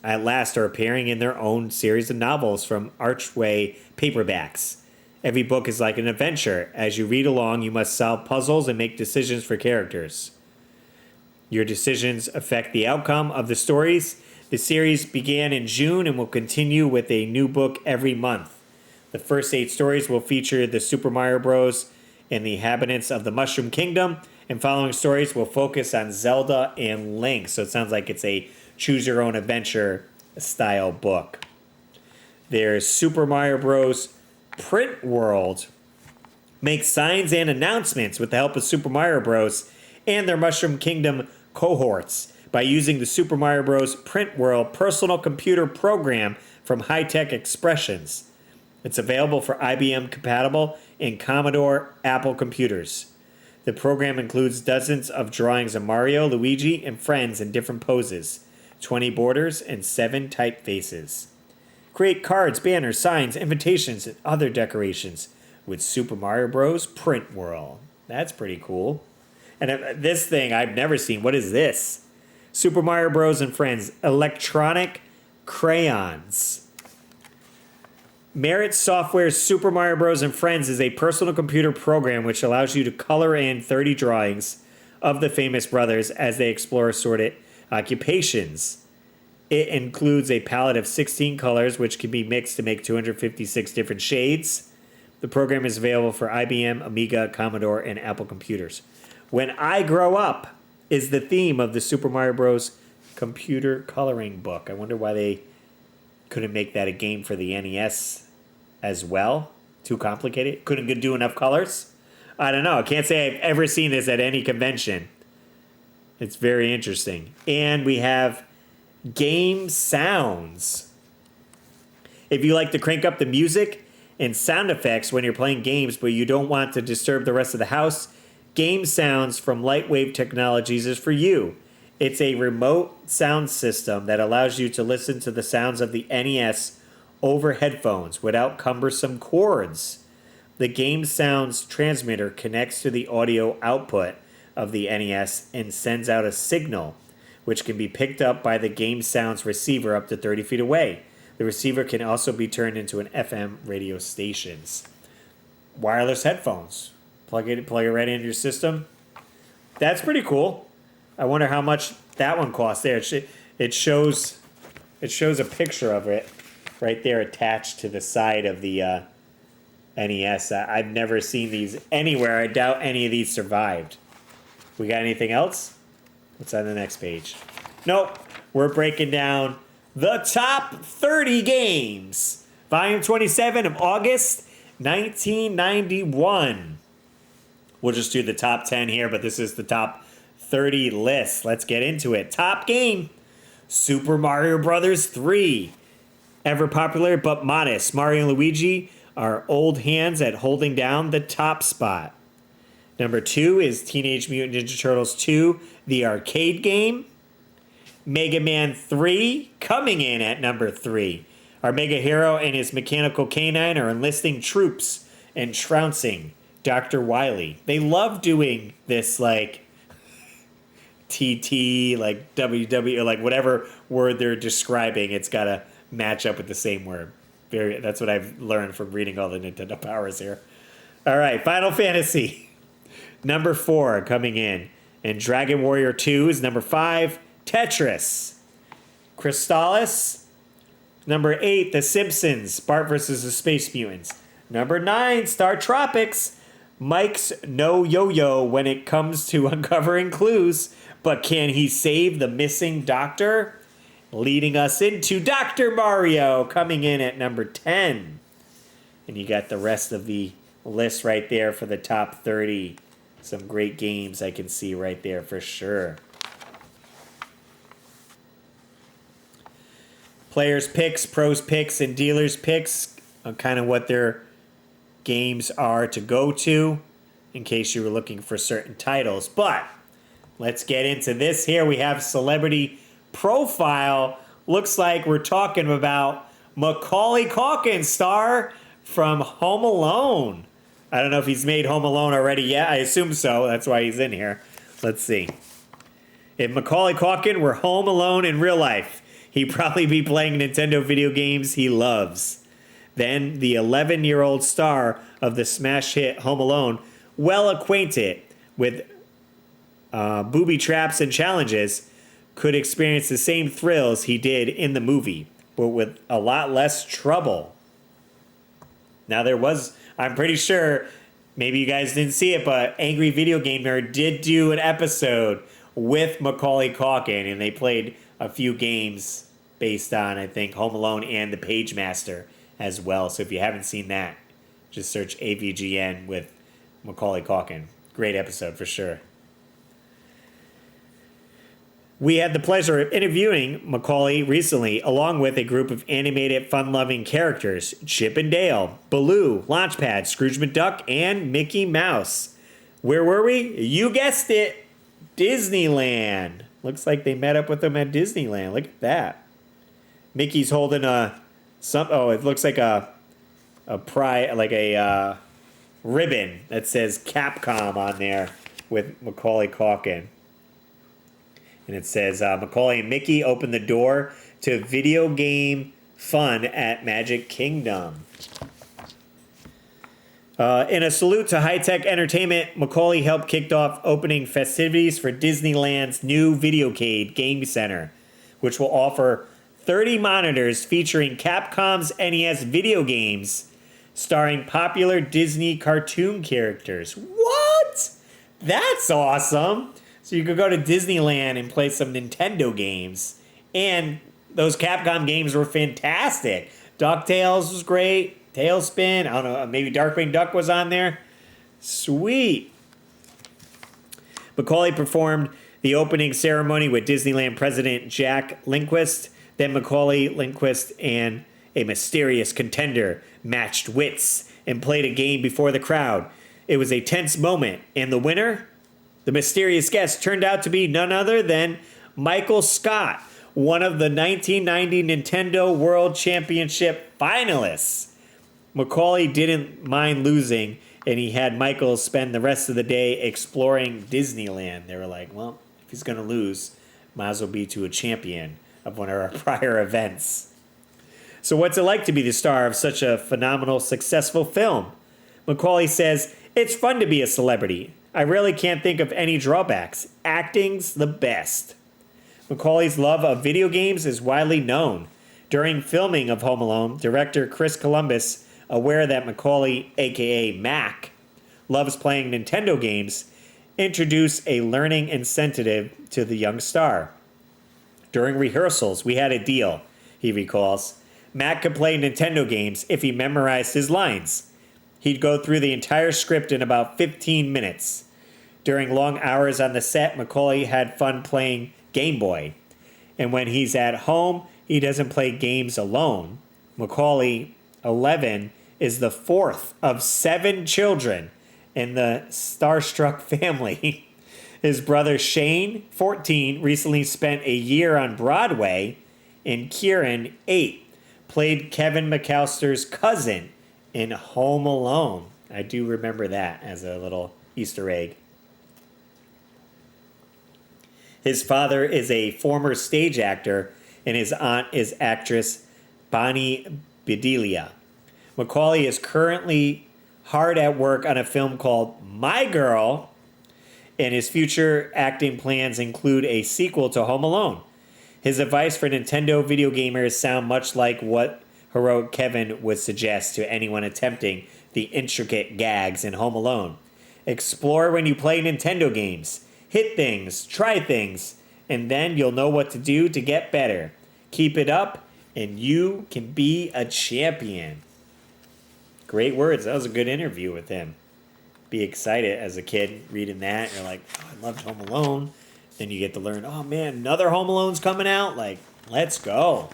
at last are appearing in their own series of novels from Archway paperbacks. Every book is like an adventure. As you read along, you must solve puzzles and make decisions for characters. Your decisions affect the outcome of the stories. The series began in June and will continue with a new book every month. The first 8 stories will feature the Super Mario Bros. And the inhabitants of the Mushroom Kingdom, and following stories will focus on Zelda and Link. So it sounds like it's a choose-your-own-adventure style book. There's Super Mario Bros. Print World. Makes signs and announcements with the help of Super Mario Bros. And their Mushroom Kingdom cohorts by using the Super Mario Bros. Print World personal computer program from High-Tech Expressions. It's available for IBM compatible and Commodore Apple computers. The program includes dozens of drawings of Mario, Luigi, and friends in different poses, 20 borders, and 7 typefaces. Create cards, banners, signs, invitations, and other decorations with Super Mario Bros. Print World. That's pretty cool. And this thing I've never seen. What is this? Super Mario Bros. And Friends Electronic Crayons. Merit Software's Super Mario Bros. And Friends is a personal computer program which allows you to color in 30 drawings of the famous brothers as they explore assorted occupations. It includes a palette of 16 colors, which can be mixed to make 256 different shades. The program is available for IBM, Amiga, Commodore, and Apple computers. When I Grow Up is the theme of the Super Mario Bros. Computer coloring book. I wonder why they couldn't make that a game for the NES as well. Too complicated? Couldn't do enough colors? I don't know. I can't say I've ever seen this at any convention. It's very interesting. And we have game sounds. If you like to crank up the music and sound effects when you're playing games, but you don't want to disturb the rest of the house, Game Sounds from Lightwave Technologies is for you. It's a remote sound system that allows you to listen to the sounds of the NES over headphones without cumbersome cords. The Game Sounds transmitter connects to the audio output of the NES and sends out a signal, which can be picked up by the Game Sounds receiver up to 30 feet away. The receiver can also be turned into an FM radio stations. Wireless headphones. Plug it right into your system. That's pretty cool. I wonder how much that one costs there. It shows a picture of it right there attached to the side of the NES. I've never seen these anywhere. I doubt any of these survived. We got anything else? What's on the next page? Nope. We're breaking down the top 30 games. Volume 27 of August 1991. We'll just do the top 10 here, but this is the top 30 list. Let's get into it. Top game, Super Mario Bros. 3. Ever popular but modest, Mario and Luigi are old hands at holding down the top spot. Number 2 is Teenage Mutant Ninja Turtles 2, the arcade game. Mega Man 3 coming in at number 3. Our mega hero and his mechanical canine are enlisting troops and trouncing Dr. Wily. They love doing this, like, TT, like WW, like whatever word they're describing, it's got to match up with the same word. That's what I've learned from reading all the Nintendo powers here. All right, Final Fantasy. Number 4 coming in. And Dragon Warrior 2 is number 5. Tetris. Crystallis. Number 8, The Simpsons. Bart versus the Space Mutants. Number 9, Star Tropics. Mike's no yo-yo when it comes to uncovering clues. But can he save the missing doctor? Leading us into Dr. Mario coming in at number 10. And you got the rest of the list right there for the top 30. Some great games I can see right there for sure. Players' picks, pros' picks, and dealers' picks on kind of what their games are to go to in case you were looking for certain titles. But let's get into this here. We have Celebrity Profile. Looks like we're talking about Macaulay Culkin, star from Home Alone. I don't know if he's made Home Alone already yet. I assume so. That's why he's in here. Let's see. If Macaulay Culkin were home alone in real life, he'd probably be playing Nintendo video games he loves. Then the 11-year-old star of the smash hit Home Alone, well acquainted with booby traps and challenges, could experience the same thrills he did in the movie, but with a lot less trouble. Now there was, I'm pretty sure, maybe you guys didn't see it, but Angry Video Game Nerd did do an episode with Macaulay Culkin, and they played a few games based on, I think, Home Alone and The Page Master as well. So if you haven't seen that, just search AVGN with Macaulay Culkin. Great episode for sure. We had the pleasure of interviewing Macaulay recently, along with a group of animated, fun-loving characters: Chip and Dale, Baloo, Launchpad, Scrooge McDuck, and Mickey Mouse. Where were we? You guessed it, Disneyland. Looks like they met up with them at Disneyland. Look at that. Mickey's holding it looks like a ribbon that says Capcom on there with Macaulay Culkin. And it says, Macaulay and Mickey open the door to video game fun at Magic Kingdom. In a salute to high-tech entertainment, Macaulay helped kick off opening festivities for Disneyland's new Videocade Game Center, which will offer 30 monitors featuring Capcom's NES video games starring popular Disney cartoon characters. What? That's awesome! So you could go to Disneyland and play some Nintendo games. And those Capcom games were fantastic. DuckTales was great. Tailspin, I don't know, maybe Darkwing Duck was on there. Sweet. Macaulay performed the opening ceremony with Disneyland President Jack Lindquist. Then Macaulay, Lindquist, and a mysterious contender matched wits and played a game before the crowd. It was a tense moment, and the winner, the mysterious guest, turned out to be none other than Michael Scott, one of the 1990 Nintendo World Championship finalists. Macaulay didn't mind losing, and he had Michael spend the rest of the day exploring Disneyland. They were like, well, if he's going to lose, might as well be to a champion of one of our prior events. So what's it like to be the star of such a phenomenal, successful film? Macaulay says, it's fun to be a celebrity. I really can't think of any drawbacks. Acting's the best. Macaulay's love of video games is widely known. During filming of Home Alone, director Chris Columbus, aware that Macaulay, aka Mac, loves playing Nintendo games, introduced a learning incentive to the young star. During rehearsals, we had a deal, he recalls. Mac could play Nintendo games if he memorized his lines. He'd go through the entire script in about 15 minutes. During long hours on the set, Macaulay had fun playing Game Boy. And when he's at home, he doesn't play games alone. Macaulay, 11, is the fourth of 7 children in the starstruck family. His brother Shane, 14, recently spent a year on Broadway, and Kieran, 8, played Kevin McAllister's cousin in Home Alone. I do remember that as a little Easter egg. His father is a former stage actor, and his aunt is actress Bonnie Bedelia. Macaulay is currently hard at work on a film called My Girl, and his future acting plans include a sequel to Home Alone. His advice for Nintendo video gamers sound much like what heroic Kevin would suggest to anyone attempting the intricate gags in Home Alone. Explore when you play Nintendo games. Hit things, try things, and then you'll know what to do to get better. Keep it up, and you can be a champion. Great words. That was a good interview with him. Be excited as a kid reading that. You're like, oh, I loved Home Alone. Then you get to learn, oh man, another Home Alone's coming out. Like, let's go.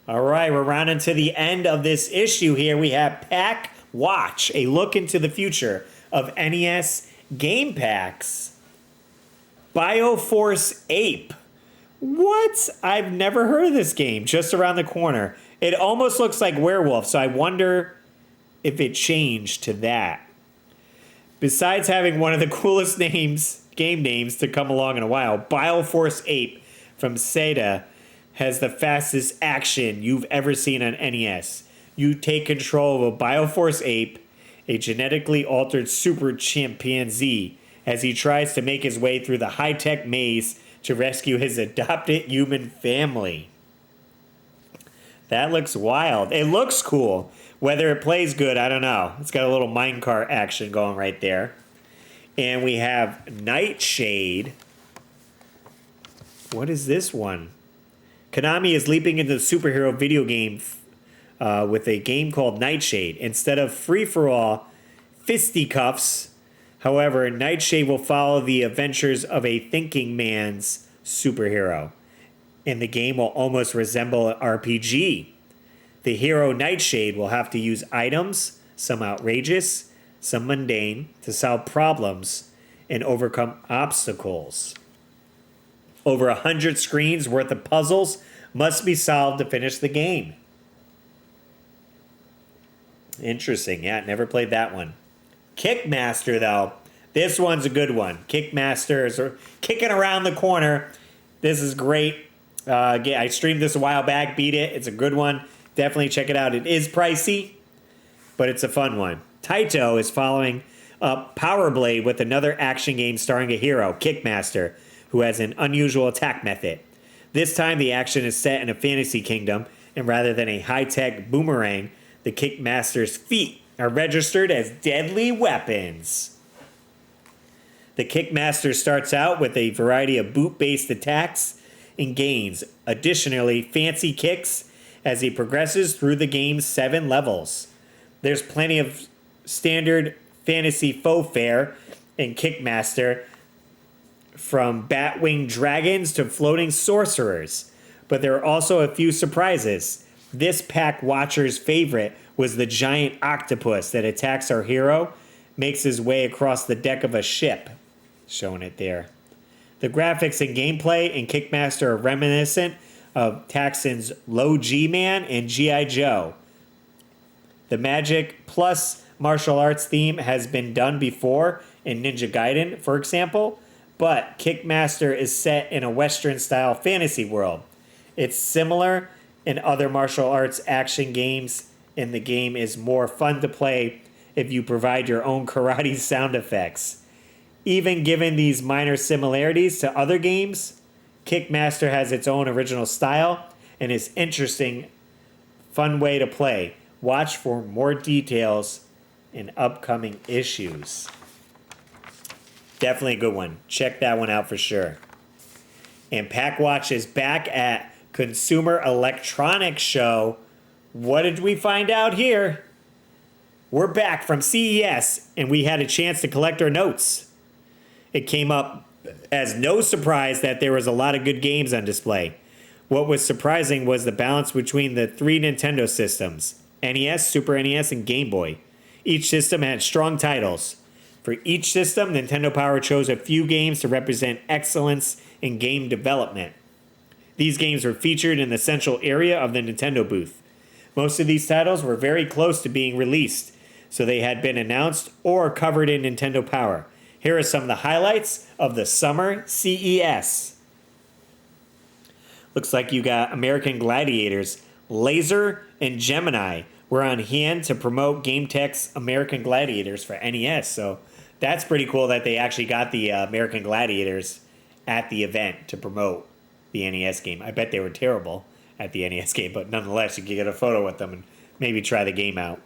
All right, we're rounding to the end of this issue here. We have Pack Watch, a look into the future of NES game packs. Bioforce Ape. What? I've never heard of this game. Just around the corner. It almost looks like Werewolf, so I wonder if it changed to that. Besides having one of the coolest names, game names to come along in a while, Bioforce Ape from Sega has the fastest action you've ever seen on NES. You take control of a Bioforce Ape, a genetically altered super chimpanzee, as he tries to make his way through the high-tech maze to rescue his adopted human family. That looks wild. It looks cool. Whether it plays good, I don't know. It's got a little minecart action going right there. And we have Nightshade. What is this one? Konami is leaping into the superhero video game with a game called Nightshade. Instead of free-for-all fisticuffs, however, Nightshade will follow the adventures of a thinking man's superhero. And the game will almost resemble an RPG. The hero Nightshade will have to use items, some outrageous, some mundane, to solve problems and overcome obstacles. Over 100 screens worth of puzzles must be solved to finish the game. Interesting. Yeah, never played that one. Kickmaster, though. This one's a good one. Kickmaster is kicking around the corner. This is great. I streamed this a while back, beat it. It's a good one. Definitely check it out. It is pricey, but it's a fun one. Taito is following up Power Blade with another action game starring a hero, Kickmaster, who has an unusual attack method. This time the action is set in a fantasy kingdom, and rather than a high-tech boomerang, the Kickmaster's feet are registered as deadly weapons. The Kickmaster starts out with a variety of boot-based attacks and gains additionally fancy kicks as he progresses through the game's 7 levels. There's plenty of standard fantasy faux fare in Kickmaster, from Batwing dragons to floating sorcerers, but there are also a few surprises. This pack watcher's favorite was the giant octopus that attacks our hero, makes his way across the deck of a ship. Showing it there. The graphics and gameplay in Kickmaster are reminiscent of Taxon's Low G-Man and G.I. Joe. The Magic plus martial arts theme has been done before in Ninja Gaiden, for example, but Kickmaster is set in a Western-style fantasy world. It's similar in other martial arts action games, and the game is more fun to play if you provide your own karate sound effects. Even given these minor similarities to other games, Kickmaster has its own original style and is interesting, fun way to play. Watch for more details in upcoming issues. Definitely a good one. Check that one out for sure. And Packwatch is back at Consumer Electronics Show. What did we find out here? We're back from CES, and we had a chance to collect our notes. It came up as no surprise that there was a lot of good games on display. What was surprising was the balance between the 3 Nintendo systems, NES, Super NES, and Game Boy. Each system had strong titles. For each system, Nintendo Power chose a few games to represent excellence in game development. These games were featured in the central area of the Nintendo booth. Most of these titles were very close to being released, so they had been announced or covered in Nintendo Power. Here are some of the highlights of the summer CES. Looks like you got American Gladiators. Laser and Gemini were on hand to promote GameTech's American Gladiators for NES. So that's pretty cool that they actually got the American Gladiators at the event to promote the NES game. I bet they were terrible at the NES game, but nonetheless, you could get a photo with them and maybe try the game out.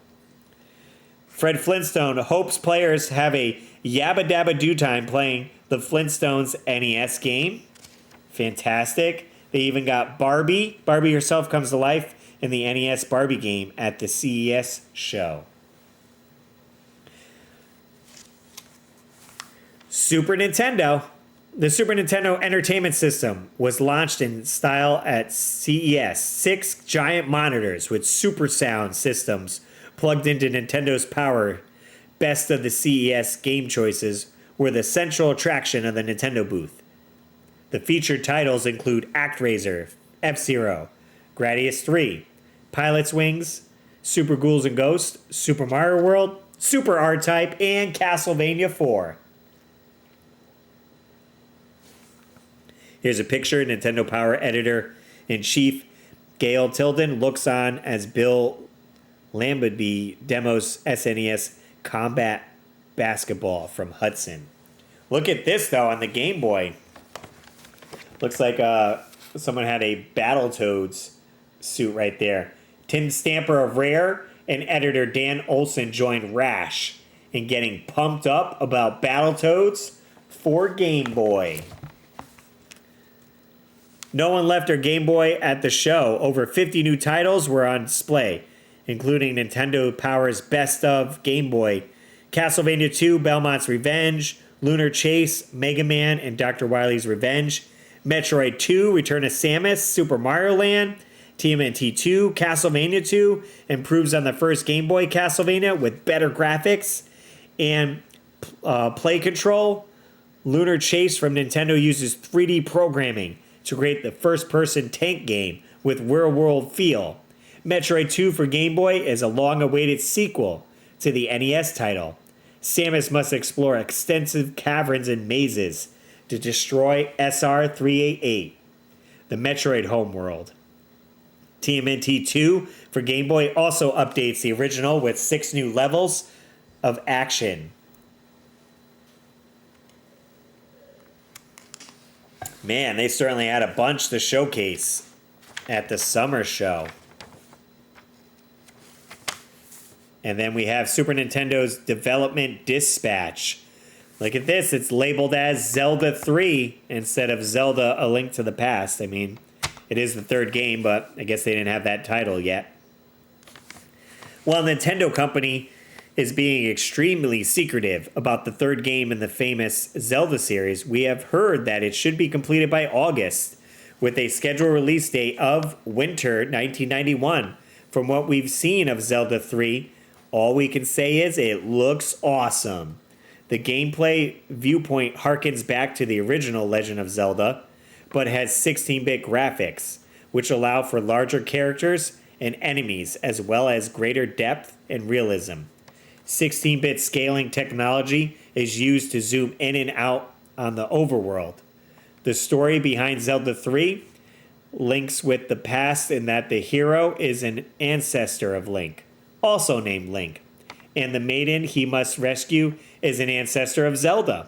Fred Flintstone hopes players have a yabba dabba do time playing the Flintstones NES game. Fantastic. They even got Barbie. Barbie herself comes to life in the NES Barbie game at the CES show. Super Nintendo. The Super Nintendo Entertainment System was launched in style at CES. 6 giant monitors with super sound systems plugged into Nintendo's Power. Best of the CES game choices were the central attraction of the Nintendo booth. The featured titles include ActRaiser, F-Zero, Gradius 3, Pilot's Wings, Super Ghouls and Ghosts, Super Mario World, Super R-Type, and Castlevania 4. Here's a picture. Nintendo Power Editor-in-Chief Gail Tilden looks on as Bill Lamberby demos SNES Combat Basketball from Hudson. Look at this, though, on the Game Boy. Looks like someone had a Battletoads suit right there. Tim Stamper of Rare and editor Dan Olson joined Rash in getting pumped up about Battletoads for Game Boy. No one left their Game Boy at the show. Over 50 new titles were on display, including Nintendo Power's Best of Game Boy, Castlevania 2, Belmont's Revenge, Lunar Chase, Mega Man, and Dr. Wily's Revenge, Metroid 2, Return of Samus, Super Mario Land, TMNT 2, Castlevania 2, improves on the first Game Boy Castlevania with better graphics and play control. Lunar Chase from Nintendo uses 3D programming to create the first-person tank game with real-world feel. Metroid 2 for Game Boy is a long-awaited sequel to the NES title. Samus must explore extensive caverns and mazes to destroy SR-388, the Metroid homeworld. TMNT 2 for Game Boy also updates the original with 6 new levels, of action. Man, they certainly had a bunch to showcase at the summer show. And then we have Super Nintendo's Development Dispatch. Look at this. It's labeled as Zelda 3 instead of Zelda A Link to the Past. I mean, it is the third game, but I guess they didn't have that title yet. While Nintendo Company is being extremely secretive about the third game in the famous Zelda series, we have heard that it should be completed by August, with a scheduled release date of winter 1991. From what we've seen of Zelda 3, all we can say is it looks awesome. The gameplay viewpoint harkens back to the original Legend of Zelda, but has 16-bit graphics, which allow for larger characters and enemies, as well as greater depth and realism. 16-bit scaling technology is used to zoom in and out on the overworld. The story behind Zelda 3 links with the past in that the hero is an ancestor of Link, also named Link, and the maiden he must rescue is an ancestor of Zelda.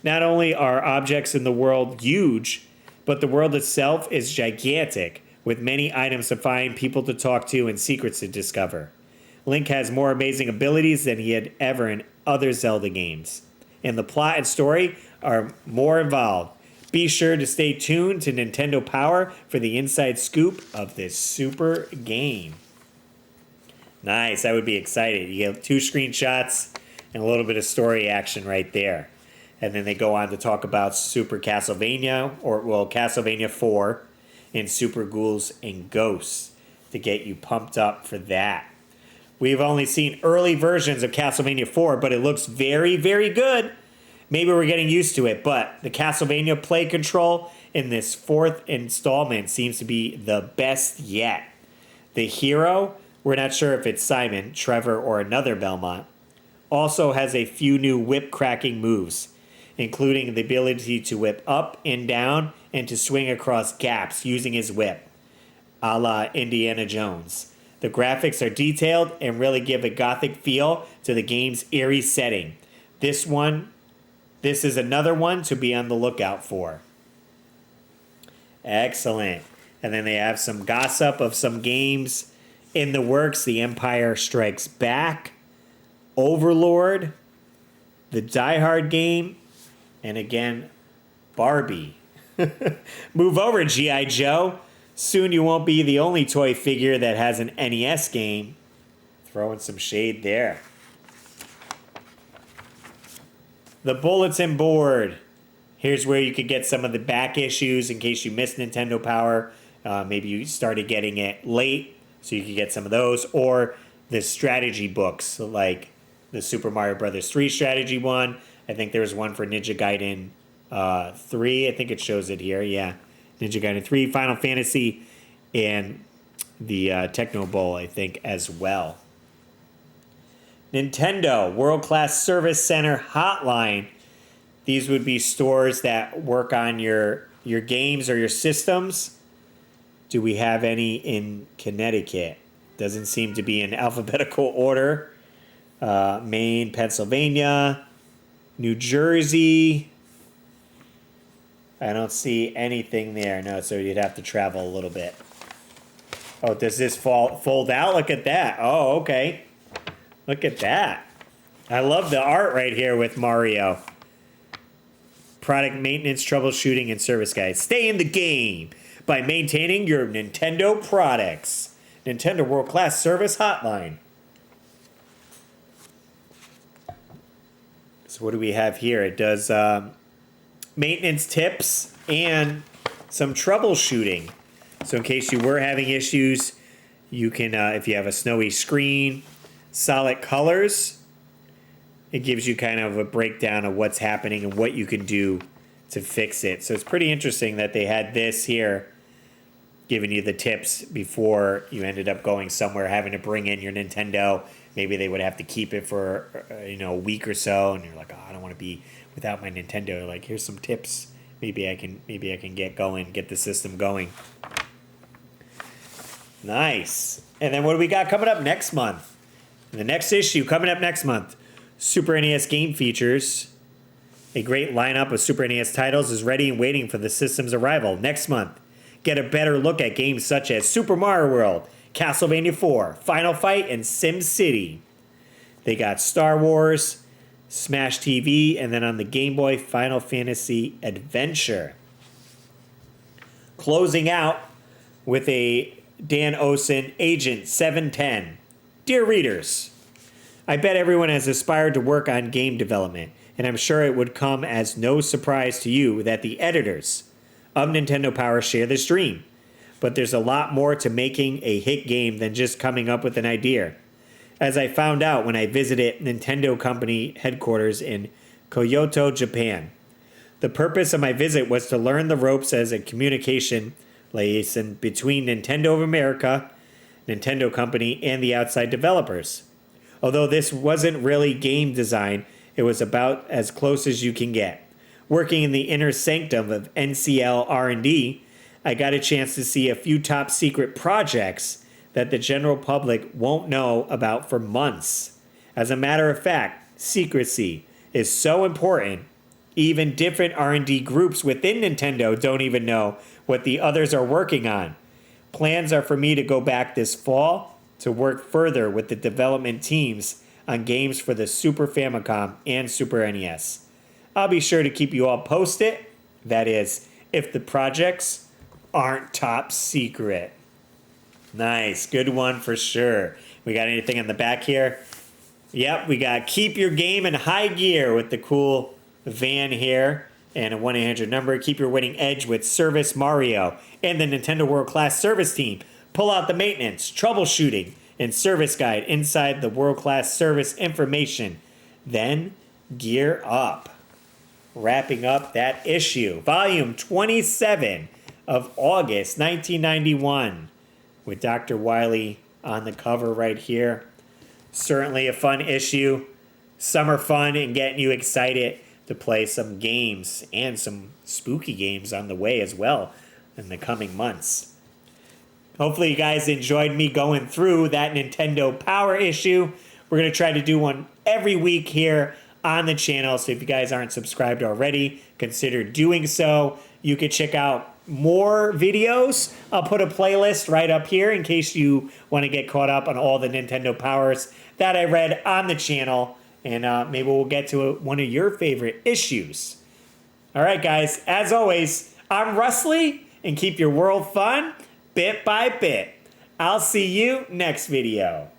Not only are objects in the world huge, but the world itself is gigantic, with many items to find, people to talk to, and secrets to discover. Link has more amazing abilities than he had ever in other Zelda games, and the plot and story are more involved. Be sure to stay tuned to Nintendo Power for the inside scoop of this super game. Nice, I would be excited. You get 2 screenshots and a little bit of story action right there. And then they go on to talk about Super Castlevania, Castlevania 4, and Super Ghouls and Ghosts to get you pumped up for that. We've only seen early versions of Castlevania 4, but it looks very, very good. Maybe we're getting used to it, but the Castlevania play control in this 4th installment seems to be the best yet. The hero, we're not sure if it's Simon, Trevor, or another Belmont, also has a few new whip-cracking moves, including the ability to whip up and down and to swing across gaps using his whip, a la Indiana Jones. The graphics are detailed and really give a gothic feel to the game's eerie setting. This is another one to be on the lookout for. Excellent. And then they have some gossip of some games in the works. The Empire Strikes Back, Overlord, the Die Hard game, and again, Barbie. Move over, G.I. Joe. Soon you won't be the only toy figure that has an NES game. Throwing some shade there. The bulletin board. Here's where you could get some of the back issues in case you missed Nintendo Power. Maybe you started getting it late, so you could get some of those. Or the strategy books, like the Super Mario Bros. 3 strategy one. I think there was one for Ninja Gaiden 3. I think it shows it here. Yeah. Ninja Gaiden 3, Final Fantasy, and the Techno Bowl, I think, as well. Nintendo World Class Service Center Hotline. These would be stores that work on your games or your systems. Do we have any in Connecticut? Doesn't seem to be in alphabetical order. Maine, Pennsylvania, New Jersey. I don't see anything there. No, so you'd have to travel a little bit. Oh, does this fold out? Look at that. Oh, okay. Look at that. I love the art right here with Mario. Product maintenance, troubleshooting, and service guide. Stay in the game by maintaining your Nintendo products. Nintendo World Class Service Hotline. So what do we have here? It does maintenance tips and some troubleshooting. So in case you were having issues, you can, if you have a snowy screen, solid colors, it gives you kind of a breakdown of what's happening and what you can do to fix it. So it's pretty interesting that they had this here giving you the tips before you ended up going somewhere, having to bring in your Nintendo. Maybe they would have to keep it for a week or so, and you're like, oh, I don't want to be without my Nintendo. Like, here's some tips. Maybe I can get going, get the system going. Nice. And then what do we got coming up next month? The next issue coming up next month. Super NES game features. A great lineup of Super NES titles is ready and waiting for the system's arrival next month. Get a better look at games such as Super Mario World, Castlevania 4, Final Fight, and Sim City. They got Star Wars, Smash TV, and then on the Game Boy, Final Fantasy Adventure. Closing out with a Dan Osen, Agent 710. Dear readers, I bet everyone has aspired to work on game development, and I'm sure it would come as no surprise to you that the editors of Nintendo Power share this dream. But there's a lot more to making a hit game than just coming up with an idea. As I found out when I visited Nintendo Company headquarters in Kyoto, Japan. The purpose of my visit was to learn the ropes as a communication liaison between Nintendo of America, Nintendo Company, and the outside developers. Although this wasn't really game design, it was about as close as you can get. Working in the inner sanctum of NCL R&D, I got a chance to see a few top secret projects that the general public won't know about for months. As a matter of fact, secrecy is so important, even different R&D groups within Nintendo don't even know what the others are working on. Plans are for me to go back this fall to work further with the development teams on games for the Super Famicom and Super NES. I'll be sure to keep you all posted, that is, if the projects aren't top secret. Nice, good one for sure. We got anything on the back here? Yep, we got keep your game in high gear with the cool van here and a 1-800 number. Keep your winning edge with Service Mario and the Nintendo World Class Service Team. Pull out the maintenance, troubleshooting, and service guide inside the World Class Service information. Then gear up. Wrapping up that issue. Volume 27 of August 1991 with Dr. Wily on the cover right here. Certainly a fun issue. Summer fun and getting you excited to play some games and some spooky games on the way as well in the coming months. Hopefully you guys enjoyed me going through that Nintendo Power issue. We're going to try to do one every week here on the channel. So if you guys aren't subscribed already, consider doing so. You can check out more videos. I'll put a playlist right up here in case you want to get caught up on all the Nintendo Powers that I read on the channel. And maybe we'll get to one of your favorite issues. All right, guys. As always, I'm Russly, and keep your world fun bit by bit. I'll see you next video.